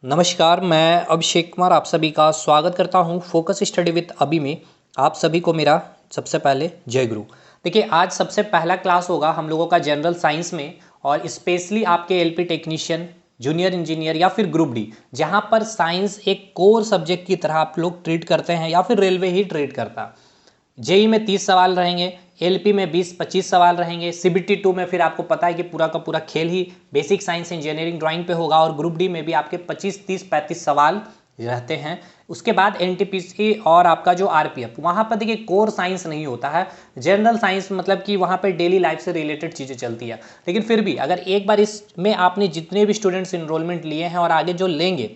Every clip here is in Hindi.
नमस्कार, मैं अभिषेक कुमार आप सभी का स्वागत करता हूं फोकस स्टडी विद अभी में। आप सभी को मेरा सबसे पहले जय गुरु। देखिए, आज सबसे पहला क्लास होगा हम लोगों का जनरल साइंस में और स्पेशली आपके एलपी टेक्नीशियन, जूनियर इंजीनियर या फिर ग्रुप डी, जहां पर साइंस एक कोर सब्जेक्ट की तरह आप लोग ट्रीट करते हैं या फिर रेलवे ही ट्रीट करता। जेई में 30 सवाल रहेंगे, एलपी में 20-25 सवाल रहेंगे, सीबीटी 2 में फिर आपको पता है कि पूरा का पूरा खेल ही बेसिक साइंस इंजीनियरिंग ड्राइंग पे होगा और ग्रुप डी में भी आपके 25-30-35 सवाल रहते हैं। उसके बाद एनटीपीसी और आपका जो आरपीएफ, वहाँ पर देखिए कोर साइंस नहीं होता है, जनरल साइंस, मतलब कि वहाँ पर डेली लाइफ से रिलेटेड चीज़ें चलती है। लेकिन फिर भी अगर एक बार इसमें आपने जितने भी स्टूडेंट्स इनरोलमेंट लिए हैं और आगे जो लेंगे,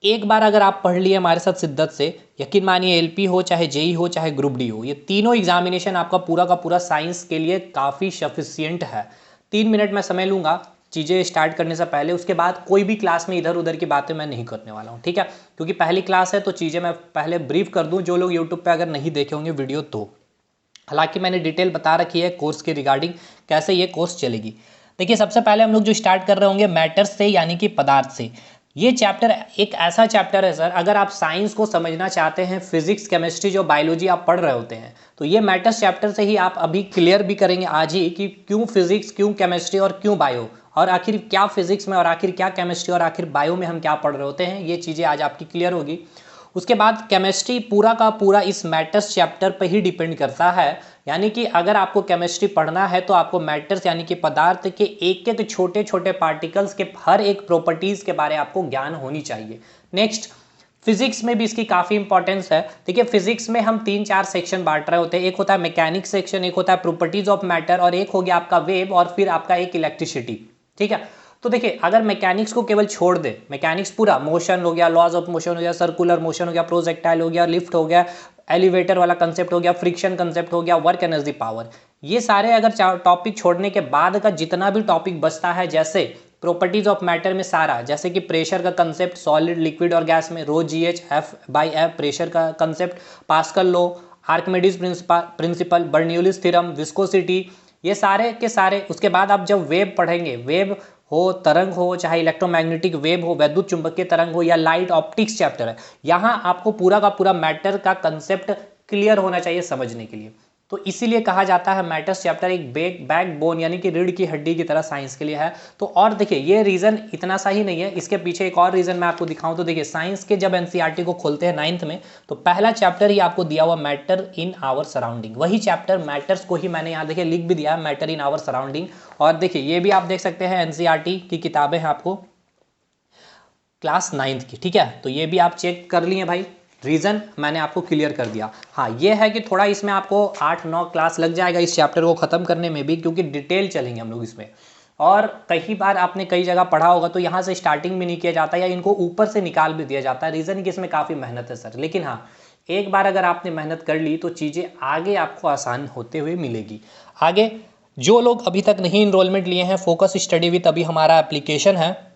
एक बार अगर आप पढ़ लिए हमारे साथ शिद्दत से, यकीन मानिए एलपी हो चाहे जेई हो चाहे ग्रुप डी हो, ये तीनों एग्जामिनेशन आपका पूरा का पूरा साइंस के लिए काफ़ी सफिशियंट है। 3 मिनट मैं समय लूँगा चीज़ें स्टार्ट करने से पहले, उसके बाद कोई भी क्लास में इधर उधर की बातें मैं नहीं करने वाला हूँ, ठीक है? क्योंकि पहली क्लास है तो चीज़ें मैं पहले ब्रीफ कर दूँ, जो लोग यूट्यूब पर अगर नहीं देखे होंगे वीडियो तो। हालांकि मैंने डिटेल बता रखी है कोर्स के रिगार्डिंग, कैसे ये कोर्स चलेगी। देखिए, सबसे पहले हम लोग जो स्टार्ट कर रहे होंगे मैटर्स से, यानी कि पदार्थ से। ये चैप्टर एक ऐसा चैप्टर है सर, अगर आप साइंस को समझना चाहते हैं, फिजिक्स केमिस्ट्री जो बायोलॉजी आप पढ़ रहे होते हैं, तो ये मैटर्स चैप्टर से ही आप अभी क्लियर भी करेंगे आज ही कि क्यों फिजिक्स, क्यों केमिस्ट्री और क्यों बायो, और आखिर क्या फिजिक्स में और आखिर क्या केमिस्ट्री और आखिर बायो में हम क्या पढ़ रहे होते हैं, ये चीज़ें आज आपकी क्लियर होगी। उसके बाद केमिस्ट्री पूरा का पूरा इस मैटर्स चैप्टर पर ही डिपेंड करता है, यानी कि अगर आपको केमिस्ट्री पढ़ना है तो आपको मैटर्स यानी कि पदार्थ के एक एक छोटे छोटे पार्टिकल्स के हर एक प्रॉपर्टीज़ के बारे में आपको ज्ञान होनी चाहिए। नेक्स्ट, फिजिक्स में भी इसकी काफ़ी इंपॉर्टेंस है। देखिए, फिजिक्स में हम 3-4 सेक्शन बांट रहे होते हैं। एक होता है मैकेनिक्स सेक्शन, एक होता है प्रॉपर्टीज ऑफ मैटर, और एक हो गया आपका वेव, और फिर आपका एक इलेक्ट्रिसिटी, ठीक है? तो देखिए, अगर मैकेनिक्स को केवल छोड़ दे, मैकेनिक्स पूरा मोशन हो गया, लॉज ऑफ मोशन हो गया, सर्कुलर मोशन हो गया, प्रोजेक्टाइल हो गया, लिफ्ट हो गया, एलिवेटर वाला कंसेप्ट हो गया, फ्रिक्शन कंसेप्ट हो गया, वर्क एनर्जी पावर, ये सारे अगर टॉपिक छोड़ने के बाद का जितना भी टॉपिक बचता है, जैसे प्रॉपर्टीज ऑफ मैटर में सारा, जैसे कि प्रेशर का कंसेप्ट, सॉलिड, लिक्विड और गैस में rho g h f by f pressure का concept, Pascal law, Archimedes principle, Bernoulli's theorem, viscosity, ये सारे के सारे। उसके बाद आप जब वेव पढ़ेंगे, वेव हो, तरंग हो, चाहे इलेक्ट्रोमैग्नेटिक वेव हो, वैद्युत चुंबकीय तरंग हो, या लाइट ऑप्टिक्स चैप्टर है, यहाँ आपको पूरा का पूरा मैटर का कंसेप्ट क्लियर होना चाहिए समझने के लिए। तो इसीलिए कहा जाता है मैटर्स चैप्टर एक बैकबोन यानी कि रीढ़ की हड्डी की तरह साइंस के लिए है। तो और देखिए, ये रीज़न इतना सा ही नहीं है, इसके पीछे एक और रीज़न मैं आपको दिखाऊं तो देखिए, साइंस के जब एनसीईआरटी को खोलते हैं 9th में, तो पहला चैप्टर ही आपको दिया हुआ मैटर इन आवर सराउंडिंग, वही चैप्टर मैटर्स को ही मैंने यहाँ देखिए लिख भी दिया है, मैटर इन आवर सराउंडिंग। और देखिए, ये भी आप देख सकते हैं एनसीईआरटी की किताबें हैं आपको क्लास 9th की, ठीक है? तो ये भी आप चेक कर लिए भाई, रीज़न मैंने आपको क्लियर कर दिया। हाँ, ये है कि थोड़ा इसमें आपको 8-9 क्लास लग जाएगा इस चैप्टर को ख़त्म करने में भी, क्योंकि डिटेल चलेंगे हम लोग इसमें। और कई बार आपने कई जगह पढ़ा होगा तो यहाँ से स्टार्टिंग भी नहीं किया जाता, या इनको ऊपर से निकाल भी दिया जाता है। रीज़न कि इसमें काफ़ी मेहनत है सर, लेकिन हाँ, एक बार अगर आपने मेहनत कर ली तो चीज़ें आगे आपको आसान होते हुए मिलेगी। आगे जो लोग अभी तक नहीं इनरोलमेंट लिए हैं, फोकस स्टडी विद अभी हमारा एप्लीकेशन है,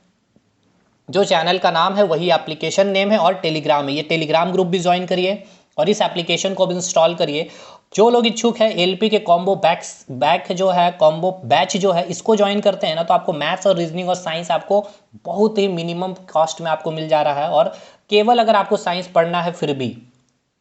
जो चैनल का नाम है वही एप्लीकेशन नेम है, और टेलीग्राम है, ये टेलीग्राम ग्रुप भी ज्वाइन करिए और इस एप्लीकेशन को भी इंस्टॉल करिए। जो लोग इच्छुक है एलपी के कॉम्बो बैक जो है, कॉम्बो बैच जो है, इसको ज्वाइन करते हैं ना, तो आपको मैथ्स और रीजनिंग और साइंस आपको बहुत ही मिनिमम कॉस्ट में आपको मिल जा रहा है। और केवल अगर आपको साइंस पढ़ना है, फिर भी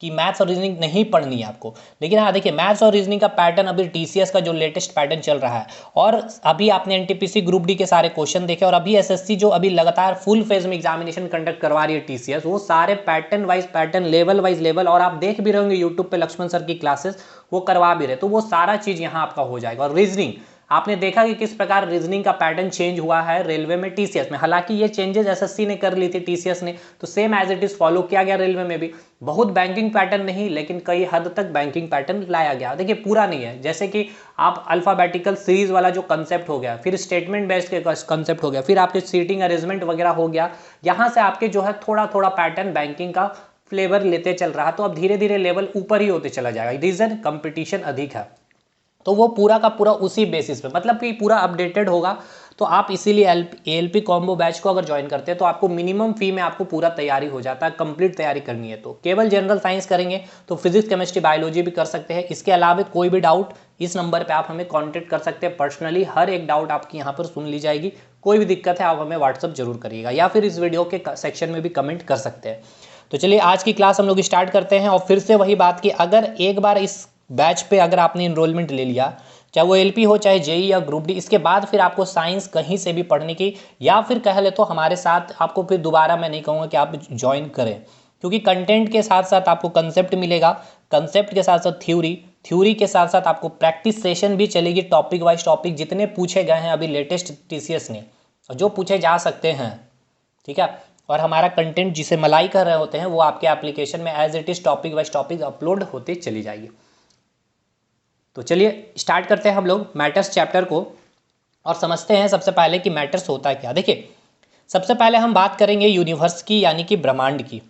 कि मैथ्स और रीजनिंग नहीं पढ़नी है आपको, लेकिन हाँ देखिए, मैथ्स और रीजनिंग का पैटर्न अभी टीसीएस का जो लेटेस्ट पैटर्न चल रहा है, और अभी आपने एनटीपीसी ग्रुप डी के सारे क्वेश्चन देखे, और अभी एसएससी जो अभी लगातार फुल फेज में एग्जामिनेशन कंडक्ट करवा रही है टीसीएस, वो सारे pattern wise pattern, level wise level, और आप देख भी रहे होंगे यूट्यूब पे लक्ष्मण सर की क्लासेस वो करवा भी रहे, तो वो सारा चीज़ यहाँ आपका हो जाएगा। और रीजनिंग आपने देखा कि किस प्रकार रीजनिंग का पैटर्न चेंज हुआ है रेलवे में, टीसीएस में। हालांकि ये चेंजेस एसएससी ने कर ली थी, टीसीएस ने तो same as it is follow किया गया रेलवे में भी। बहुत बैंकिंग पैटर्न नहीं, लेकिन कई हद तक बैंकिंग पैटर्न लाया गया। देखिए, पूरा नहीं है, जैसे कि आप अल्फाबेटिकल सीरीज वाला जो कंसेप्ट हो गया, फिर स्टेटमेंट बेस्ड के कंसेप्ट हो गया, फिर आपके सीटिंग अरेंजमेंट वगैरह हो गया, यहाँ से आपके जो है थोड़ा थोड़ा पैटर्न बैंकिंग का फ्लेवर लेते चल रहा, तो अब धीरे धीरे लेवल ऊपर ही होते चला जाएगा। रीजन कंपटीशन अधिक है, तो वो पूरा का पूरा उसी बेसिस पे, मतलब कि पूरा अपडेटेड होगा। तो आप इसीलिए एएलपी कॉम्बो बैच को अगर ज्वाइन करते हैं तो आपको मिनिमम फी में आपको पूरा तैयारी हो जाता है। कंप्लीट तैयारी करनी है तो केवल जनरल साइंस करेंगे तो फिजिक्स, केमिस्ट्री, बायोलॉजी भी कर सकते हैं। इसके अलावा कोई भी डाउट इस नंबर पे आप हमें कांटेक्ट कर सकते हैं पर्सनली, हर एक डाउट आपकी यहाँ पर सुन ली जाएगी, कोई भी दिक्कत है आप हमें व्हाट्सअप जरूर करिएगा या फिर इस वीडियो के सेक्शन में भी कमेंट कर सकते हैं। तो चलिए आज की क्लास हम लोग स्टार्ट करते हैं। और फिर से वही बात कि अगर एक बार इस बैच पे अगर आपने इनरोलमेंट ले लिया, चाहे वो एलपी हो चाहे जेई या ग्रुप डी, इसके बाद फिर आपको साइंस कहीं से भी पढ़ने की या फिर कह ले तो हमारे साथ आपको फिर दोबारा मैं नहीं कहूँगा कि आप ज्वाइन करें, क्योंकि कंटेंट के साथ साथ आपको कंसेप्ट मिलेगा, कंसेप्ट के साथ साथ थ्योरी, थ्योरी के साथ साथ आपको प्रैक्टिस सेशन भी चलेगी, टॉपिक वाइज टॉपिक जितने पूछे गए हैं अभी लेटेस्ट टीसीएस ने, जो पूछे जा सकते हैं, ठीक है। और हमारा कंटेंट जिसे मलाई कर रहे होते हैं वो आपके एप्लीकेशन में as it is topic wise topic upload होते चली जाएगी। तो चलिए स्टार्ट करते हैं हम लोग मैटर्स चैप्टर को और समझते हैं सबसे पहले कि मैटर्स होता है क्या। देखिए सबसे पहले हम बात करेंगे यूनिवर्स की, यानी कि ब्रह्मांड की।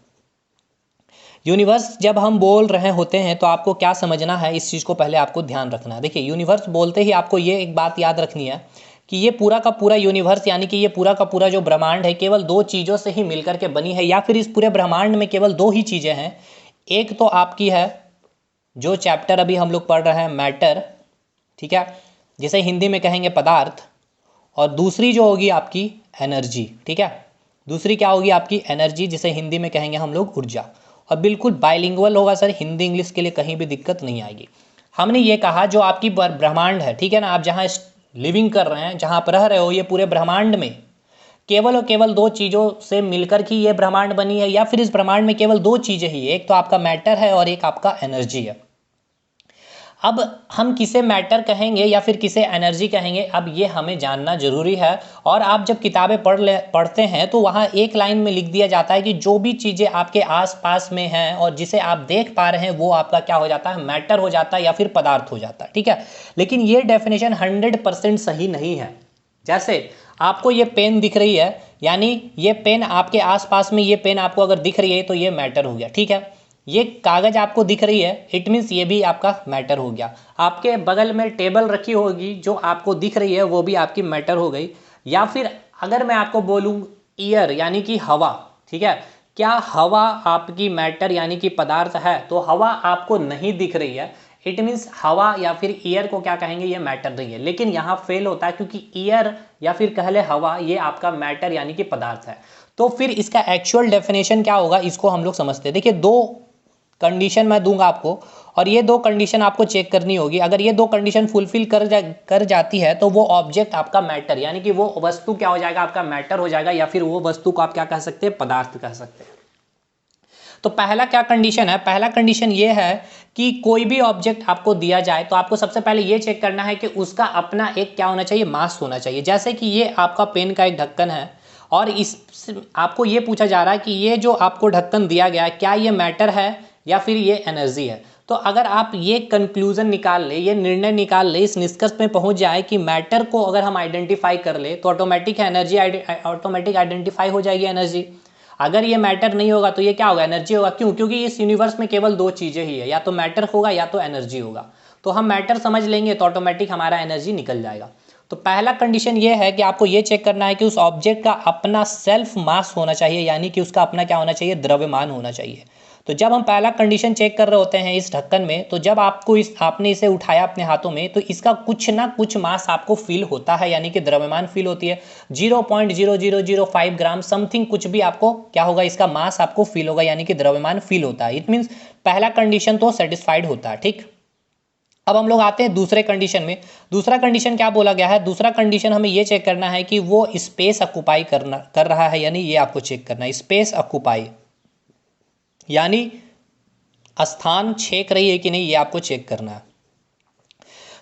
यूनिवर्स जब हम बोल रहे होते हैं तो आपको क्या समझना है, इस चीज़ को पहले आपको ध्यान रखना है। देखिए यूनिवर्स बोलते ही आपको ये एक बात याद रखनी है कि ये पूरा का पूरा यूनिवर्स, यानी कि ये पूरा का पूरा जो ब्रह्मांड है केवल दो चीज़ों से ही मिलकर के बनी है, या फिर इस पूरे ब्रह्मांड में केवल दो ही चीज़ें हैं। एक तो आपकी है जो चैप्टर अभी हम लोग पढ़ रहे हैं मैटर, ठीक है, जिसे हिंदी में कहेंगे पदार्थ, और दूसरी जो होगी आपकी एनर्जी, ठीक है। दूसरी क्या होगी आपकी एनर्जी, जिसे हिंदी में कहेंगे हम लोग ऊर्जा। और बिल्कुल बाइलिंगुअल होगा सर, हिंदी इंग्लिश के लिए कहीं भी दिक्कत नहीं आएगी। हमने ये कहा जो आपकी ब्रह्मांड है, ठीक है ना, आप जहाँ लिविंग कर रहे हैं, जहाँ पर रह रहे हो, ये पूरे ब्रह्मांड में केवल और केवल दो चीज़ों से मिलकर के ये ब्रह्मांड बनी है, या फिर इस ब्रह्मांड में केवल दो चीज़ें ही, एक तो आपका मैटर है और एक आपका एनर्जी है। अब हम किसे मैटर कहेंगे या फिर किसे एनर्जी कहेंगे, अब ये हमें जानना जरूरी है। और आप जब किताबें पढ़ते हैं तो वहाँ एक लाइन में लिख दिया जाता है कि जो भी चीज़ें आपके आसपास में हैं और जिसे आप देख पा रहे हैं वो आपका क्या हो जाता है, मैटर हो जाता है या फिर पदार्थ हो जाता है, ठीक है। लेकिन ये डेफिनेशन 100% सही नहीं है। जैसे आपको ये पेन दिख रही है, यानी ये पेन आपके आसपास में, ये पेन आपको अगर दिख रही है तो ये मैटर हो गया, ठीक है। ये कागज़ आपको दिख रही है, इट मीन्स ये भी आपका मैटर हो गया। आपके बगल में टेबल रखी होगी जो आपको दिख रही है वो भी आपकी मैटर हो गई। या फिर अगर मैं आपको बोलूँ ईयर यानी कि हवा, ठीक है, क्या हवा आपकी मैटर यानी कि पदार्थ है? तो हवा आपको नहीं दिख रही है, इट मीन्स हवा या फिर ईयर को क्या कहेंगे, ये मैटर नहीं है। लेकिन यहाँ फेल होता है क्योंकि ईयर या फिर कह ले हवा ये आपका मैटर यानी कि पदार्थ है। तो फिर इसका एक्चुअल डेफिनेशन क्या होगा, इसको हम लोग समझते हैं। देखिए दो कंडीशन मैं दूंगा आपको और ये दो कंडीशन आपको चेक करनी होगी। अगर ये दो कंडीशन फुलफिल कर जाती है तो वो ऑब्जेक्ट आपका मैटर यानी कि वो वस्तु क्या हो जाएगा, आपका मैटर हो जाएगा, या फिर वो वस्तु को आप क्या कह सकते हैं, पदार्थ कह सकते हैं। तो पहला क्या कंडीशन है, पहला कंडीशन ये है कि कोई भी ऑब्जेक्ट आपको दिया जाए तो आपको सबसे पहले ये चेक करना है कि उसका अपना एक क्या होना चाहिए, मास होना चाहिए। जैसे कि ये आपका पेन का एक ढक्कन है और इस आपको ये पूछा जा रहा है कि ये जो आपको ढक्कन दिया गया है क्या ये मैटर है या फिर ये एनर्जी है। तो अगर आप ये कंक्लूजन निकाल ले, ये निर्णय निकाल ले, इस निष्कर्ष में पहुंच जाए कि मैटर को अगर हम आइडेंटिफाई कर ले तो ऑटोमेटिक एनर्जी ऑटोमेटिक आइडेंटिफाई हो जाएगी एनर्जी। अगर ये मैटर नहीं होगा तो ये क्या होगा, एनर्जी होगा। क्यों? क्योंकि इस यूनिवर्स में केवल दो चीज़ें ही है, या तो मैटर होगा या तो एनर्जी होगा। तो हम मैटर समझ लेंगे तो ऑटोमेटिक हमारा एनर्जी निकल जाएगा। तो पहला कंडीशन ये है कि आपको ये चेक करना है कि उस ऑब्जेक्ट का अपना सेल्फ मास होना चाहिए, यानी कि उसका अपना क्या होना चाहिए, द्रव्यमान होना चाहिए। तो जब हम पहला कंडीशन चेक कर रहे होते हैं इस ढक्कन में, तो जब आपने इसे उठाया अपने हाथों में तो इसका कुछ ना कुछ मास आपको फील होता है, यानी कि द्रव्यमान फील होती है। 0.0005 ग्राम समथिंग कुछ भी आपको क्या होगा, इसका मास आपको फील होगा, यानी कि द्रव्यमान फील होता है। इट मीन्स पहला कंडीशन तो सेटिस्फाइड होता है, ठीक। अब हम लोग आते हैं दूसरे कंडीशन में। दूसरा कंडीशन क्या बोला गया है, दूसरा कंडीशन हमें ये चेक करना है कि वो स्पेस ऑक्युपाई कर रहा है, यानी ये आपको चेक करना है, स्पेस ऑक्युपाई यानी स्थान छेक रही है कि नहीं, ये आपको चेक करना है।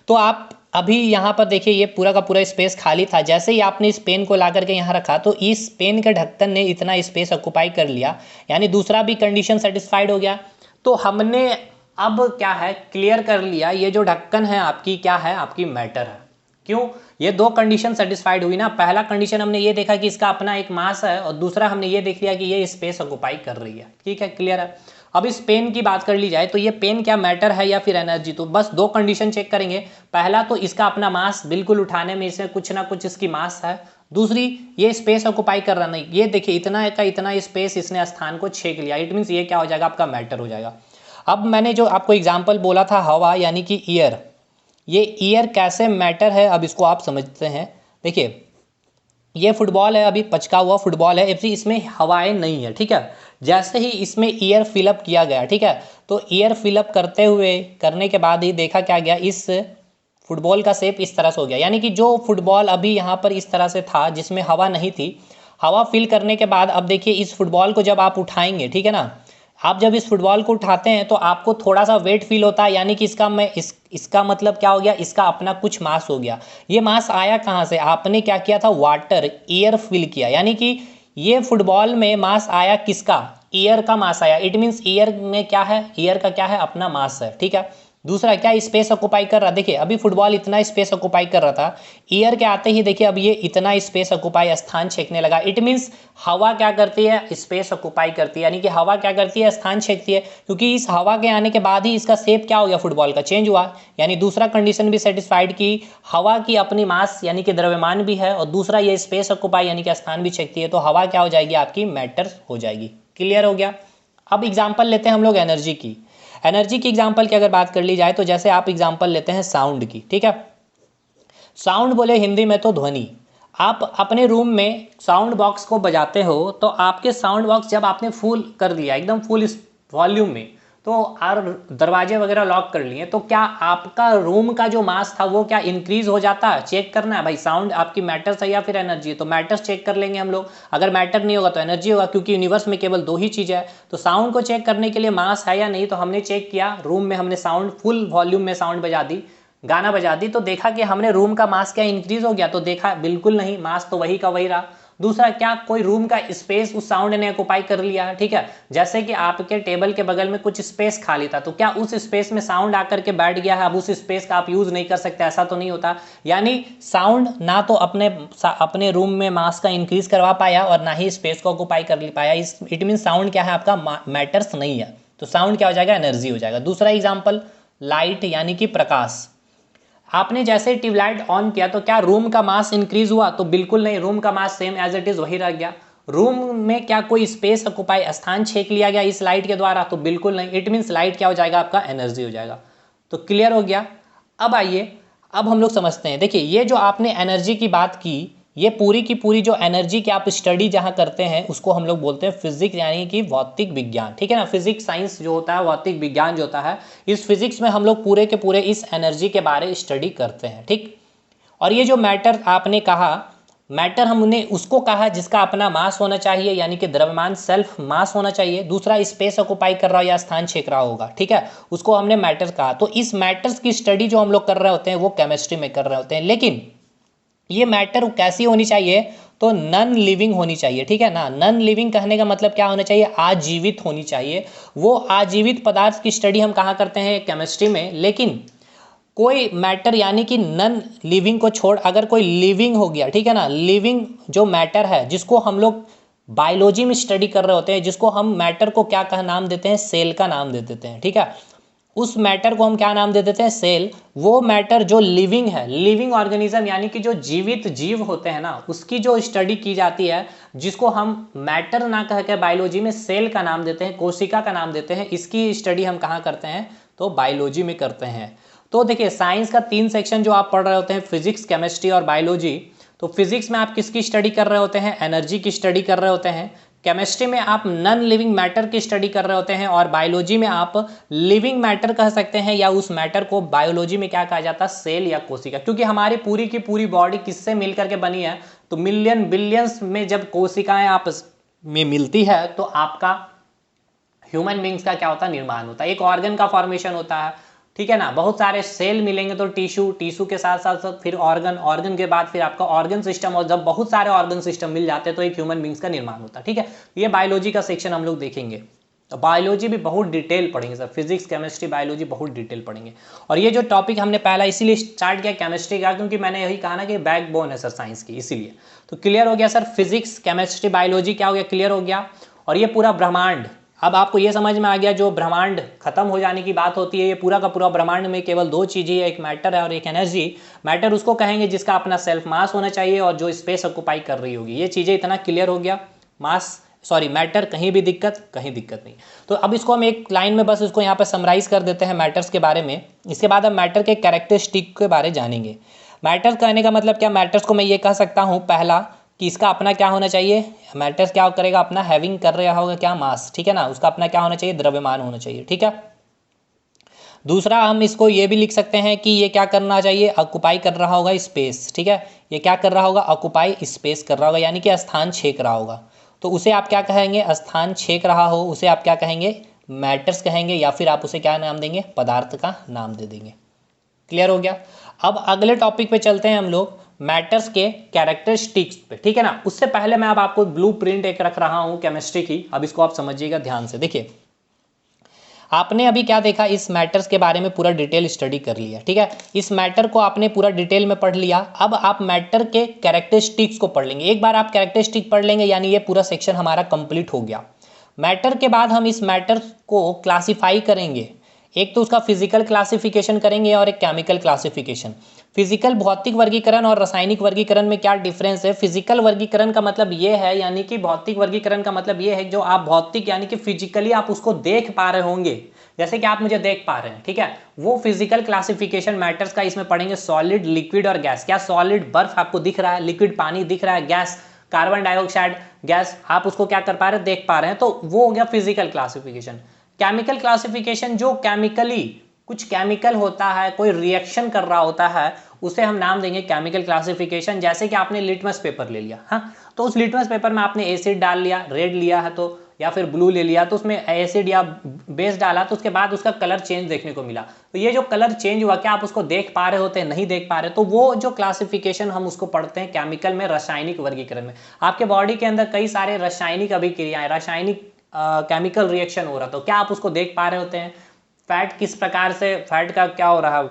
तो आप अभी यहाँ पर देखिए ये पूरा का पूरा स्पेस खाली था, जैसे ही आपने इस पेन को ला करके यहाँ रखा तो इस पेन के ढक्कन ने इतना स्पेस ऑक्युपाई कर लिया, यानी दूसरा भी कंडीशन सेटिस्फाइड हो गया। तो हमने अब क्या है, क्लियर कर लिया ये जो ढक्कन है आपकी क्या है, आपकी मैटर है। क्यों? ये दो कंडीशन सेटिस्फाइड हुई ना। पहला कंडीशन हमने ये देखा कि इसका अपना एक मास है और दूसरा हमने ये देख लिया कि ये स्पेस ऑक्युपाई कर रही है, ठीक है, क्लियर है। अब इस पेन की बात कर ली जाए तो ये पेन क्या मैटर है या फिर एनर्जी, तो बस दो कंडीशन चेक करेंगे। पहला तो इसका अपना मास, बिल्कुल उठाने में इसमें कुछ ना कुछ इसकी मास है। दूसरी ये स्पेस ऑक्युपाई कर रहा नहीं, ये देखिए इतना का इतना स्पेस इसने स्थान को छेक लिया, इट मीन्स ये क्या हो जाएगा, आपका मैटर हो जाएगा। अब मैंने जो आपको एग्जाम्पल बोला था हवा यानी कि ईयर, ये ईयर कैसे मैटर है, अब इसको आप समझते हैं। देखिए ये फुटबॉल है, अभी पचका हुआ फुटबॉल है, इसमें हवाएं नहीं है, ठीक है। जैसे ही इसमें एयर फिलअप किया गया, ठीक है, तो एयर फिलअप करने के बाद ही देखा क्या गया, इस फुटबॉल का शेप इस तरह से हो गया। यानी कि जो फुटबॉल अभी यहाँ पर इस तरह से था जिसमें हवा नहीं थी, हवा फिल करने के बाद अब देखिए इस फुटबॉल को जब आप उठाएंगे, ठीक है ना, आप जब इस फुटबॉल को उठाते हैं तो आपको थोड़ा सा वेट फील होता है। यानी कि इसका मतलब क्या हो गया, इसका अपना कुछ मास हो गया। ये मास आया कहाँ से, आपने क्या किया था, वाटर एयर फिल किया। यानी कि ये फुटबॉल में मास आया किसका, एयर का मास आया। इट मीन्स एयर में क्या है, एयर का क्या है, अपना मास है, ठीक है। दूसरा क्या स्पेस ऑक्युपाई कर रहा, देखिए अभी फुटबॉल इतना स्पेस ऑक्युपाई कर रहा था, एयर के आते ही देखिए अब ये इतना स्पेस ऑक्युपाई स्थान छेकने लगा। इट मीन्स हवा क्या करती है, स्पेस ऑक्युपाई करती है। यानी कि हवा क्या करती है, स्थान छेकती है, क्योंकि इस हवा के आने के बाद ही इसका शेप क्या हो गया, फुटबॉल का चेंज हुआ। यानी दूसरा कंडीशन भी सेटिस्फाइड की हवा की अपनी मास यानी कि द्रव्यमान भी है, और दूसरा ये स्पेस ऑक्युपाई यानी कि स्थान भी छेकती है, तो हवा क्या हो जाएगी, आपकी मैटर हो जाएगी। क्लियर हो गया। अब एग्जाम्पल लेते हैं हम लोग एनर्जी की। एनर्जी की एग्जाम्पल की अगर बात कर ली जाए तो जैसे आप एग्जाम्पल लेते हैं साउंड की, ठीक है। साउंड बोले हिंदी में तो ध्वनि। आप अपने रूम में साउंड बॉक्स को बजाते हो तो आपके साउंड बॉक्स जब आपने फुल कर दिया एकदम फुल वॉल्यूम में, तो और दरवाजे वगैरह लॉक कर लिए, तो क्या आपका रूम का जो मास था वो क्या इंक्रीज हो जाता है। चेक करना है भाई साउंड आपकी मैटर्स है या फिर एनर्जी है, तो मैटर्स चेक कर लेंगे हम लोग। अगर मैटर नहीं होगा तो एनर्जी होगा, क्योंकि यूनिवर्स में केवल दो ही चीज़ है। तो साउंड को चेक करने के लिए मास है या नहीं, तो हमने चेक किया, रूम में हमने साउंड फुल वॉल्यूम में साउंड बजा दी, गाना बजा दी, तो देखा कि हमने रूम का मास क्या इंक्रीज हो गया, तो देखा बिल्कुल नहीं, मास तो वही का वही रहा। दूसरा क्या, कोई रूम का स्पेस उस साउंड ने ऑक्युपाई कर लिया, ठीक है। जैसे कि आपके टेबल के बगल में कुछ स्पेस खाली था, तो क्या उस स्पेस में साउंड आकर के बैठ गया है, अब उस स्पेस का आप यूज नहीं कर सकते, ऐसा तो नहीं होता। यानी साउंड ना तो अपने रूम में मास का इंक्रीज करवा पाया और ना ही स्पेस को ऑक्युपाई कर पाया। इट मीन साउंड क्या है, आपका मैटर्स नहीं है, तो साउंड क्या हो जाएगा, एनर्जी हो जाएगा। दूसरा एग्जाम्पल लाइट यानी कि प्रकाश। आपने जैसे ट्यूबलाइट ऑन किया तो क्या रूम का मास इंक्रीज हुआ, तो बिल्कुल नहीं, रूम का mass same as it is वही रह गया। रूम में क्या कोई स्पेस ऑक्युपाई स्थान छेक लिया गया इस लाइट के द्वारा, तो बिल्कुल नहीं। इट मीन्स लाइट क्या हो जाएगा, आपका एनर्जी हो जाएगा। तो क्लियर हो गया। अब आइए, अब हम लोग समझते हैं। देखिए ये जो आपने एनर्जी की बात की, ये पूरी की पूरी जो एनर्जी की आप स्टडी जहाँ करते हैं उसको हम लोग बोलते हैं फिजिक्स यानी कि भौतिक विज्ञान, ठीक है ना। फिजिक्स साइंस जो होता है, भौतिक विज्ञान जो होता है, इस फिजिक्स में हम लोग पूरे के पूरे इस एनर्जी के बारे स्टडी करते हैं, ठीक। और ये जो मैटर आपने कहा, मैटर हमने उसको कहा जिसका अपना मास होना चाहिए, यानी कि द्रव्यमान सेल्फ मास होना चाहिए। दूसरा स्पेस ऑक्युपाई कर रहा हो या स्थान छेक रहा होगा, ठीक है, उसको हमने मैटर कहा। तो इस मैटर्स की स्टडी जो हम लोग कर रहे होते हैं वो केमिस्ट्री में कर रहे होते हैं। लेकिन ये मैटर कैसी होनी चाहिए, तो नॉन लिविंग होनी चाहिए, ठीक है ना। नॉन लिविंग कहने का मतलब क्या होना चाहिए, आजीवित होनी चाहिए। वो आजीवित पदार्थ की स्टडी हम कहाँ करते हैं, केमिस्ट्री में। लेकिन कोई मैटर यानी कि नॉन लिविंग को छोड़ अगर कोई लिविंग हो गया, ठीक है ना, लिविंग जो मैटर है जिसको हम लोग बायोलॉजी में स्टडी कर रहे होते हैं, जिसको हम मैटर को क्या कहा नाम देते हैं, सेल का नाम दे देते हैं, ठीक है। उस मैटर को हम क्या नाम दे देते हैं, सेल। वो मैटर जो लिविंग है, लिविंग ऑर्गेनिज्म यानी कि जो जीवित जीव होते हैं ना, उसकी जो स्टडी की जाती है, जिसको हम मैटर ना कह के बायोलॉजी में सेल का नाम देते हैं, कोशिका का नाम देते हैं, इसकी स्टडी हम कहाँ करते हैं, तो बायोलॉजी में करते हैं। तो देखिए साइंस का 3 सेक्शन जो आप पढ़ रहे होते हैं, फिजिक्स, केमिस्ट्री और बायोलॉजी। तो फिजिक्स में आप किसकी स्टडी कर रहे होते हैं, एनर्जी की स्टडी कर रहे होते हैं। केमिस्ट्री में आप नॉन लिविंग मैटर की स्टडी कर रहे होते हैं, और बायोलॉजी में आप लिविंग मैटर कह सकते हैं, या उस मैटर को बायोलॉजी में क्या कहा जाता है, सेल या कोशिका। क्योंकि हमारी पूरी की पूरी बॉडी किससे मिलकर के बनी है, तो मिलियन बिलियंस में जब कोशिकाएं आपस में मिलती है तो आपका ह्यूमन बींग्स का क्या होता है, निर्माण होता है, एक ऑर्गन का फॉर्मेशन होता है, ठीक है ना। बहुत सारे सेल मिलेंगे तो टिश्यू, टिश्यू के साथ साथ फिर ऑर्गन, ऑर्गन के बाद फिर आपका ऑर्गन सिस्टम, और जब बहुत सारे ऑर्गन सिस्टम मिल जाते हैं तो एक ह्यूमन बींग्स का निर्माण होता है, ठीक है। ये बायोलॉजी का सेक्शन हम लोग देखेंगे। तो बायोलॉजी भी बहुत डिटेल पढ़ेंगे सर, फिजिक्स, केमिस्ट्री, बायोलॉजी बहुत डिटेल पढ़ेंगे। और ये जो टॉपिक हमने पहला इसीलिए स्टार्ट किया केमिस्ट्री का, क्योंकि मैंने यही कहा ना कि बैकबोन है सर साइंस की, इसीलिए। तो क्लियर हो गया सर, फिजिक्स, केमिस्ट्री, बायोलॉजी क्या हो गया, क्लियर हो गया। और ये पूरा ब्रह्मांड, अब आपको ये समझ में आ गया, जो ब्रह्मांड खत्म हो जाने की बात होती है, ये पूरा का पूरा ब्रह्मांड में केवल 2 चीज़ें है, एक मैटर है और एक एनर्जी। मैटर उसको कहेंगे जिसका अपना सेल्फ मास होना चाहिए और जो स्पेस ऑक्युपाई कर रही होगी। ये चीज़ें इतना क्लियर हो गया। मैटर कहीं भी दिक्कत, कहीं दिक्कत नहीं। तो अब इसको हम एक लाइन में बस इसको यहाँ पर समराइज कर देते हैं मैटर्स के बारे में। इसके बाद हम मैटर के कैरेक्टरिस्टिक के बारे जानेंगे। मैटर कहने का मतलब क्या, मैटर्स को मैं ये कह सकता हूँ, पहला कि इसका अपना क्या होना चाहिए, मैटर्स क्या करेगा अपना, हैविंग कर रहा होगा क्या, मास, ठीक है ना, उसका अपना क्या होना चाहिए, द्रव्यमान होना चाहिए, ठीक है। दूसरा हम इसको ये भी लिख सकते हैं कि ये क्या करना चाहिए, ऑक्युपाई कर रहा होगा स्पेस, ठीक है, ये क्या कर रहा होगा, ऑक्युपाई स्पेस कर रहा होगा, यानी कि स्थान छेक रहा होगा। तो उसे आप क्या कहेंगे, स्थान छेक रहा हो उसे आप क्या कहेंगे, मैटर्स कहेंगे, या फिर आप उसे क्या नाम देंगे, पदार्थ का नाम दे देंगे। क्लियर हो गया। अब अगले टॉपिक पे चलते हैं हम लोग, मैटर्स के कैरेक्टरिस्टिक्स पे, ठीक है ना। उससे पहले मैं अब आपको ब्लूप्रिंट एक रख रहा हूं केमिस्ट्री की, अब इसको आप समझिएगा ध्यान से। देखिए आपने अभी क्या देखा, इस मैटर्स के बारे में पूरा डिटेल स्टडी कर लिया, ठीक है, इस मैटर को आपने पूरा डिटेल में पढ़ लिया। अब आप मैटर के कैरेक्टरिस्टिक्स को पढ़ लेंगे। एक बार आप कैरेक्टरिस्टिक पढ़ लेंगे यानी ये पूरा सेक्शन हमारा कंप्लीट हो गया। मैटर के बाद हम इस मैटर को क्लासिफाई करेंगे, एक तो उसका फिजिकल क्लासिफिकेशन करेंगे और एक केमिकल क्लासिफिकेशन। फिजिकल भौतिक वर्गीकरण और रासायनिक वर्गीकरण में क्या डिफरेंस है। फिजिकल वर्गीकरण का मतलब ये है, यानी कि भौतिक वर्गीकरण का मतलब ये है जो आप भौतिक यानी कि फिजिकली आप उसको देख पा रहे होंगे, जैसे कि आप मुझे देख पा रहे हैं, ठीक है, वो फिजिकल क्लासिफिकेशन मैटर्स का इसमें पढ़ेंगे। सॉलिड, लिक्विड और गैस। क्या सॉलिड बर्फ आपको दिख रहा है, लिक्विड पानी दिख रहा है, गैस कार्बन डाइऑक्साइड गैस आप उसको क्या कर पा रहे हैं, देख पा रहे हैं, तो वो हो गया फिजिकल क्लासिफिकेशन। केमिकल क्लासिफिकेशन, जो केमिकली कुछ केमिकल होता है, कोई रिएक्शन कर रहा होता है, उसे हम नाम देंगे केमिकल क्लासिफिकेशन। जैसे कि आपने लिटमस पेपर ले लिया, हाँ, तो उस लिटमस पेपर में आपने एसिड डाल लिया, रेड लिया है तो, या फिर ब्लू ले लिया तो उसमें एसिड या बेस डाला तो उसके बाद उसका कलर चेंज देखने को मिला। तो ये जो कलर चेंज हुआ, क्या आप उसको देख पा रहे होते हैं, नहीं देख पा रहे, तो वो जो क्लासिफिकेशन हम उसको पढ़ते हैं केमिकल में, रासायनिक वर्गीकरण में। आपके बॉडी के अंदर कई सारे रासायनिक अभिक्रियाएं, रासायनिक केमिकल रिएक्शन हो रहा, तो क्या आप उसको देख पा रहे होते हैं। फैट किस प्रकार से, फैट का क्या हो रहा है,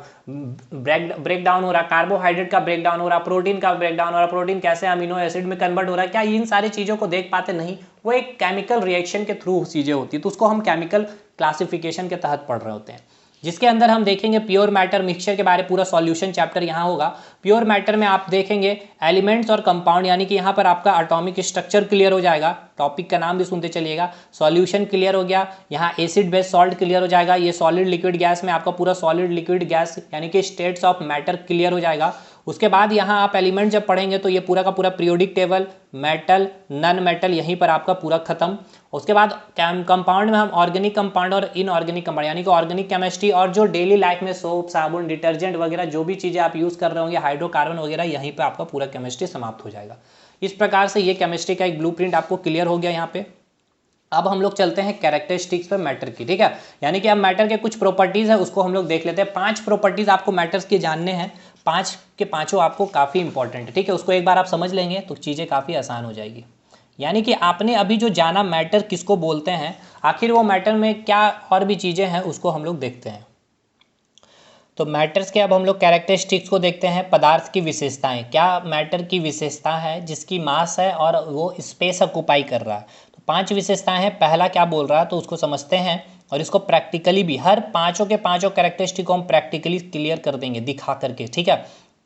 ब्रेक डाउन हो रहा है, कार्बोहाइड्रेट का ब्रेक डाउन हो रहा है, प्रोटीन का ब्रेक डाउन हो रहा है, प्रोटीन कैसे अमीनो एसिड में कन्वर्ट हो रहा है, क्या इन सारी चीज़ों को देख पाते, नहीं, वो एक केमिकल रिएक्शन के थ्रू चीज़ें होती है, तो उसको हम केमिकल क्लासिफिकेशन के तहत पढ़ रहे होते हैं। जिसके अंदर हम देखेंगे प्योर मैटर मिक्सचर के बारे, पूरा सॉल्यूशन चैप्टर यहाँ होगा। प्योर मैटर में आप देखेंगे एलिमेंट्स और कंपाउंड, यानी कि यहाँ पर आपका एटॉमिक स्ट्रक्चर क्लियर हो जाएगा, टॉपिक का नाम भी सुनते चलिएगा। सॉल्यूशन क्लियर हो गया, यहाँ एसिड बेस सॉल्ट क्लियर हो जाएगा, ये सॉलिड लिक्विड गैस में आपका पूरा सॉलिड लिक्विड गैस यानी कि स्टेट्स ऑफ मैटर क्लियर हो जाएगा। उसके बाद यहाँ आप एलिमेंट जब पढ़ेंगे तो ये पूरा का पूरा periodic table, metal, non metal, यहीं पर आपका पूरा खत्म। उसके बाद कंपाउंड में हम ऑर्गेनिक कंपाउंड और इनऑर्गेनिक कंपाउंड यानी कि ऑर्गेनिक केमिस्ट्री और जो डेली लाइफ में सोप, साबुन, डिटर्जेंट वगैरह जो भी चीज़ें आप यूज़ कर रहे होंगे, हाइड्रोकार्बन वगैरह, यहीं पे आपका पूरा केमिस्ट्री समाप्त हो जाएगा। इस प्रकार से ये केमिस्ट्री का एक ब्लूप्रिंट आपको क्लियर हो गया यहाँ पे। अब हम लोग चलते हैं कैरेक्टरिस्टिक्स पे मैटर की, ठीक है, यानी कि अब मैटर के कुछ प्रॉपर्टीज है उसको हम लोग देख लेते हैं। 5 प्रॉपर्टीज आपको मैटर्स के जानने हैं, 5 के 5 आपको काफ़ी इंपॉर्टेंट है, ठीक है, उसको एक बार आप समझ लेंगे तो चीज़ें काफ़ी आसान हो जाएगी। यानी कि आपने अभी जो जाना मैटर किसको बोलते हैं, आखिर वो मैटर में क्या और भी चीज़ें हैं उसको हम लोग देखते हैं। तो मैटर्स के अब हम लोग कैरेक्टरिस्टिक्स को देखते हैं। पदार्थ की विशेषताएं, क्या मैटर की विशेषता है जिसकी मास है और वो स्पेस ऑक्युपाई कर रहा है। तो 5 विशेषताएं हैं, पहला क्या बोल रहा है तो उसको समझते हैं और इसको प्रैक्टिकली भी, हर पाँचों के पाँचों कैरेक्टरिस्टिक को हम प्रैक्टिकली क्लियर कर देंगे दिखा करके, ठीक है।